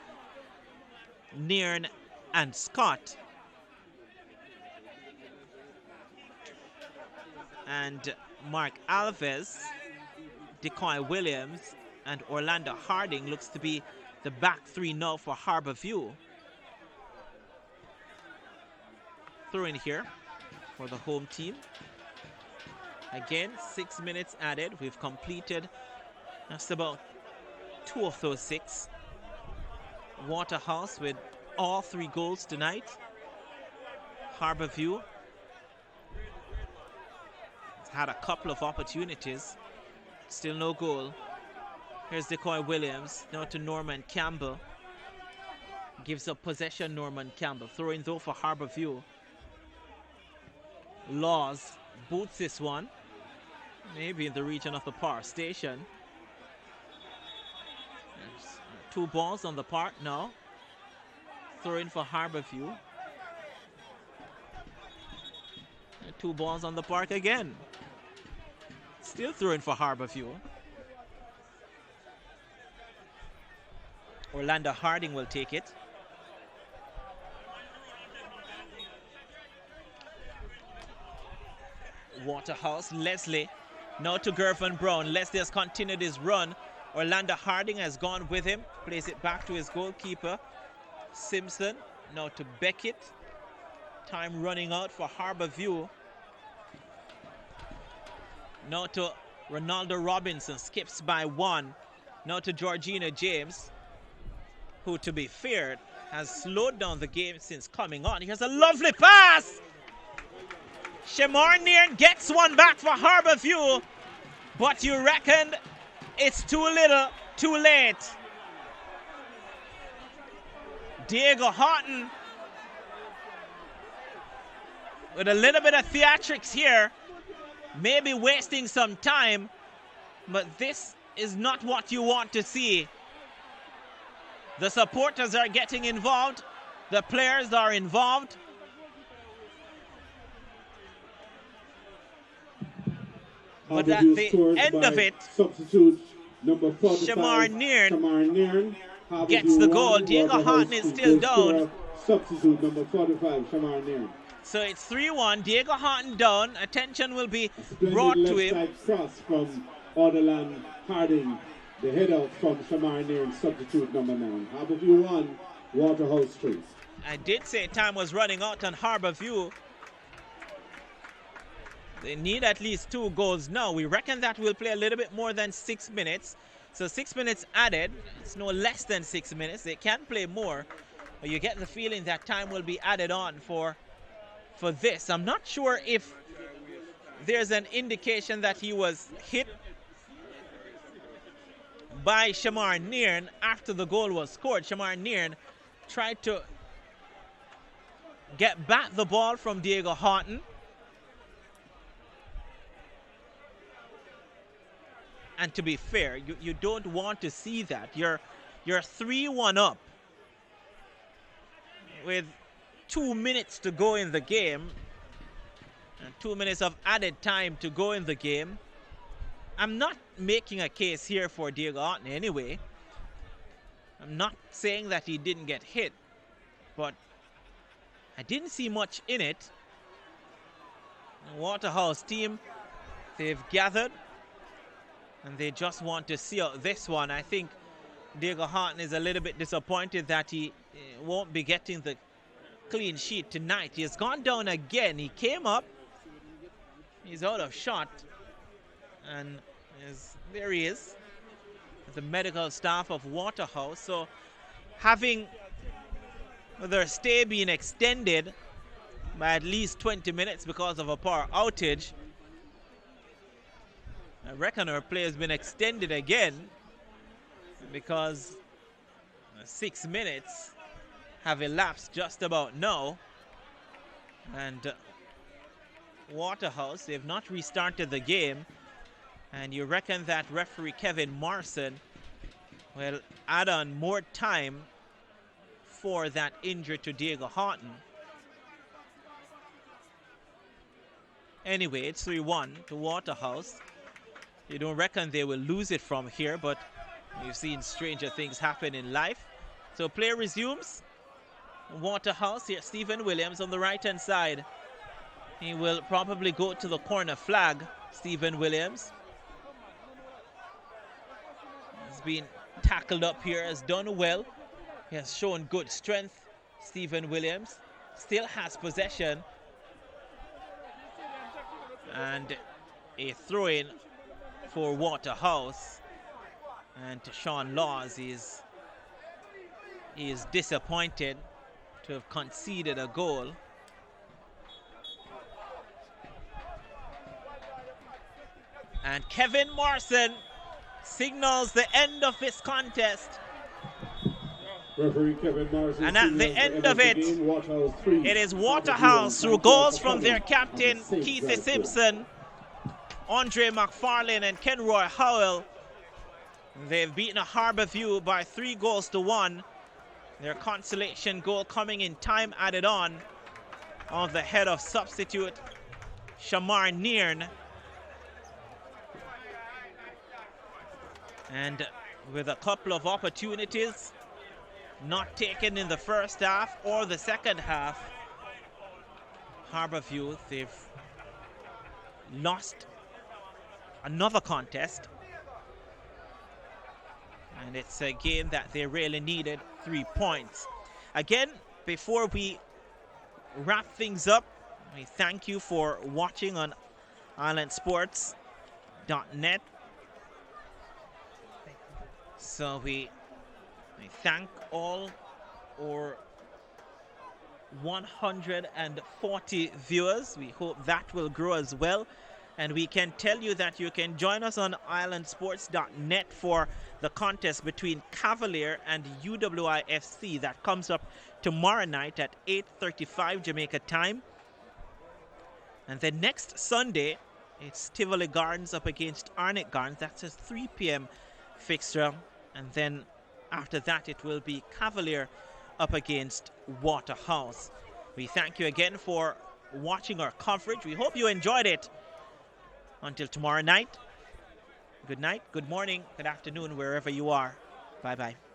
S1: Nairn and Scott. And Mark Alves, Decoy Williams, and Orlando Harding looks to be the back 3 now for Harbourview. Throw in here for the home team. Again, 6 minutes added. We've completed just about 2 of those 6. Waterhouse with all 3 goals tonight. Harbourview has had a couple of opportunities. Still no goal. Here's Decoy Williams. Now to Norman Campbell. Gives up possession, Norman Campbell. Throwing though for Harbourview. Laws boots this one. Maybe in the region of the power station. There's 2 balls on the park now. Throw in for Harbourview. And 2 balls on the park again. Still throwing for Harbourview. Orlando Harding will take it. Waterhouse, Leslie. Now to Gervin Brown. Leslie has continued his run. Orlando Harding has gone with him. Plays it back to his goalkeeper, Simpson. Now to Beckett. Time running out for Harbourview. Now to Ronaldo Robinson. Skips by 1. Now to Georgina James. who, to be fair, has slowed down the game since coming on. Here's a lovely pass. Shamar Nairn gets one back for Harbourview, but you reckon it's too little, too late. Diego Houghton with a little bit of theatrics here, maybe wasting some time, but this is not what you want to see. The supporters are getting involved, the players are involved. But at the end of it,
S2: substitute number 45,
S1: Shamar
S2: Nairn
S1: gets the goal. Diego Houghton is still down.
S2: Substitute number 45, Shamar Nairn.
S1: So it's 3-1. Diego Houghton down. Attention will be brought to him.
S2: Left side cross from Orderland Harding. The header from Shamar Nairn, substitute number 9. Harbourview 1, Waterhouse 3.
S1: I did say time was running out on Harbourview. They need at least 2 goals now. We reckon that we'll play a little bit more than 6 minutes. So 6 minutes added. It's no less than 6 minutes. They can play more. But you get the feeling that time will be added on for this. I'm not sure if there's an indication that he was hit by Shamar Nairn after the goal was scored. Shamar Nairn tried to get back the ball from Diego Houghton. And to be fair, you don't want to see that. You're 3-1 up with 2 minutes to go in the game and 2 minutes of added time to go in the game. I'm not making a case here for Diego Houghton anyway. I'm not saying that he didn't get hit, but I didn't see much in it. The Waterhouse team, they've gathered and they just want to see out this one. I think Diego Houghton is a little bit disappointed that he won't be getting the clean sheet tonight. He has gone down again. He came up. He's out of shot. And there he is. The medical staff of Waterhouse. So having their stay being extended by at least 20 minutes because of a power outage, I reckon our play has been extended again because 6 minutes have elapsed just about now. And Waterhouse, they've not restarted the game. And you reckon that referee Kevin Morrison will add on more time for that injury to Diego Houghton. Anyway, it's 3-1 to Waterhouse. You don't reckon they will lose it from here, but you've seen stranger things happen in life. So play resumes. Waterhouse here, Stephen Williams on the right-hand side. He will probably go to the corner flag, Stephen Williams. He's been tackled up here, has done well. He has shown good strength, Stephen Williams. Still has possession. And a throw-in for Waterhouse. And Sean Laws is disappointed to have conceded a goal. And Kevin Morrison signals the end of this contest.
S2: Referee Kevin Morrison,
S1: and at the end of it, it is Waterhouse through goals from their captain, Keith Simpson, Andre McFarlane and Kenroy Howell. They've beaten a Harbourview by 3-1. Their consolation goal coming in time added on the head of substitute Shamar Nairn. And with a couple of opportunities not taken in the first half or the second half, Harbourview, they've lost another contest. And it's a game that they really needed 3 points. Again, before we wrap things up, we thank you for watching on islandsports.net. So we I thank all our 140 viewers. We hope that will grow as well. And we can tell you that you can join us on islandsports.net for the contest between Cavalier and UWIFC that comes up tomorrow night at 8:35 Jamaica time. And then next Sunday, it's Tivoli Gardens up against Arnett Gardens. That's a 3 p.m. fixture. And then after that, it will be Cavalier up against Waterhouse. We thank you again for watching our coverage. We hope you enjoyed it. Until tomorrow night, good night, good morning, good afternoon, wherever you are. Bye-bye.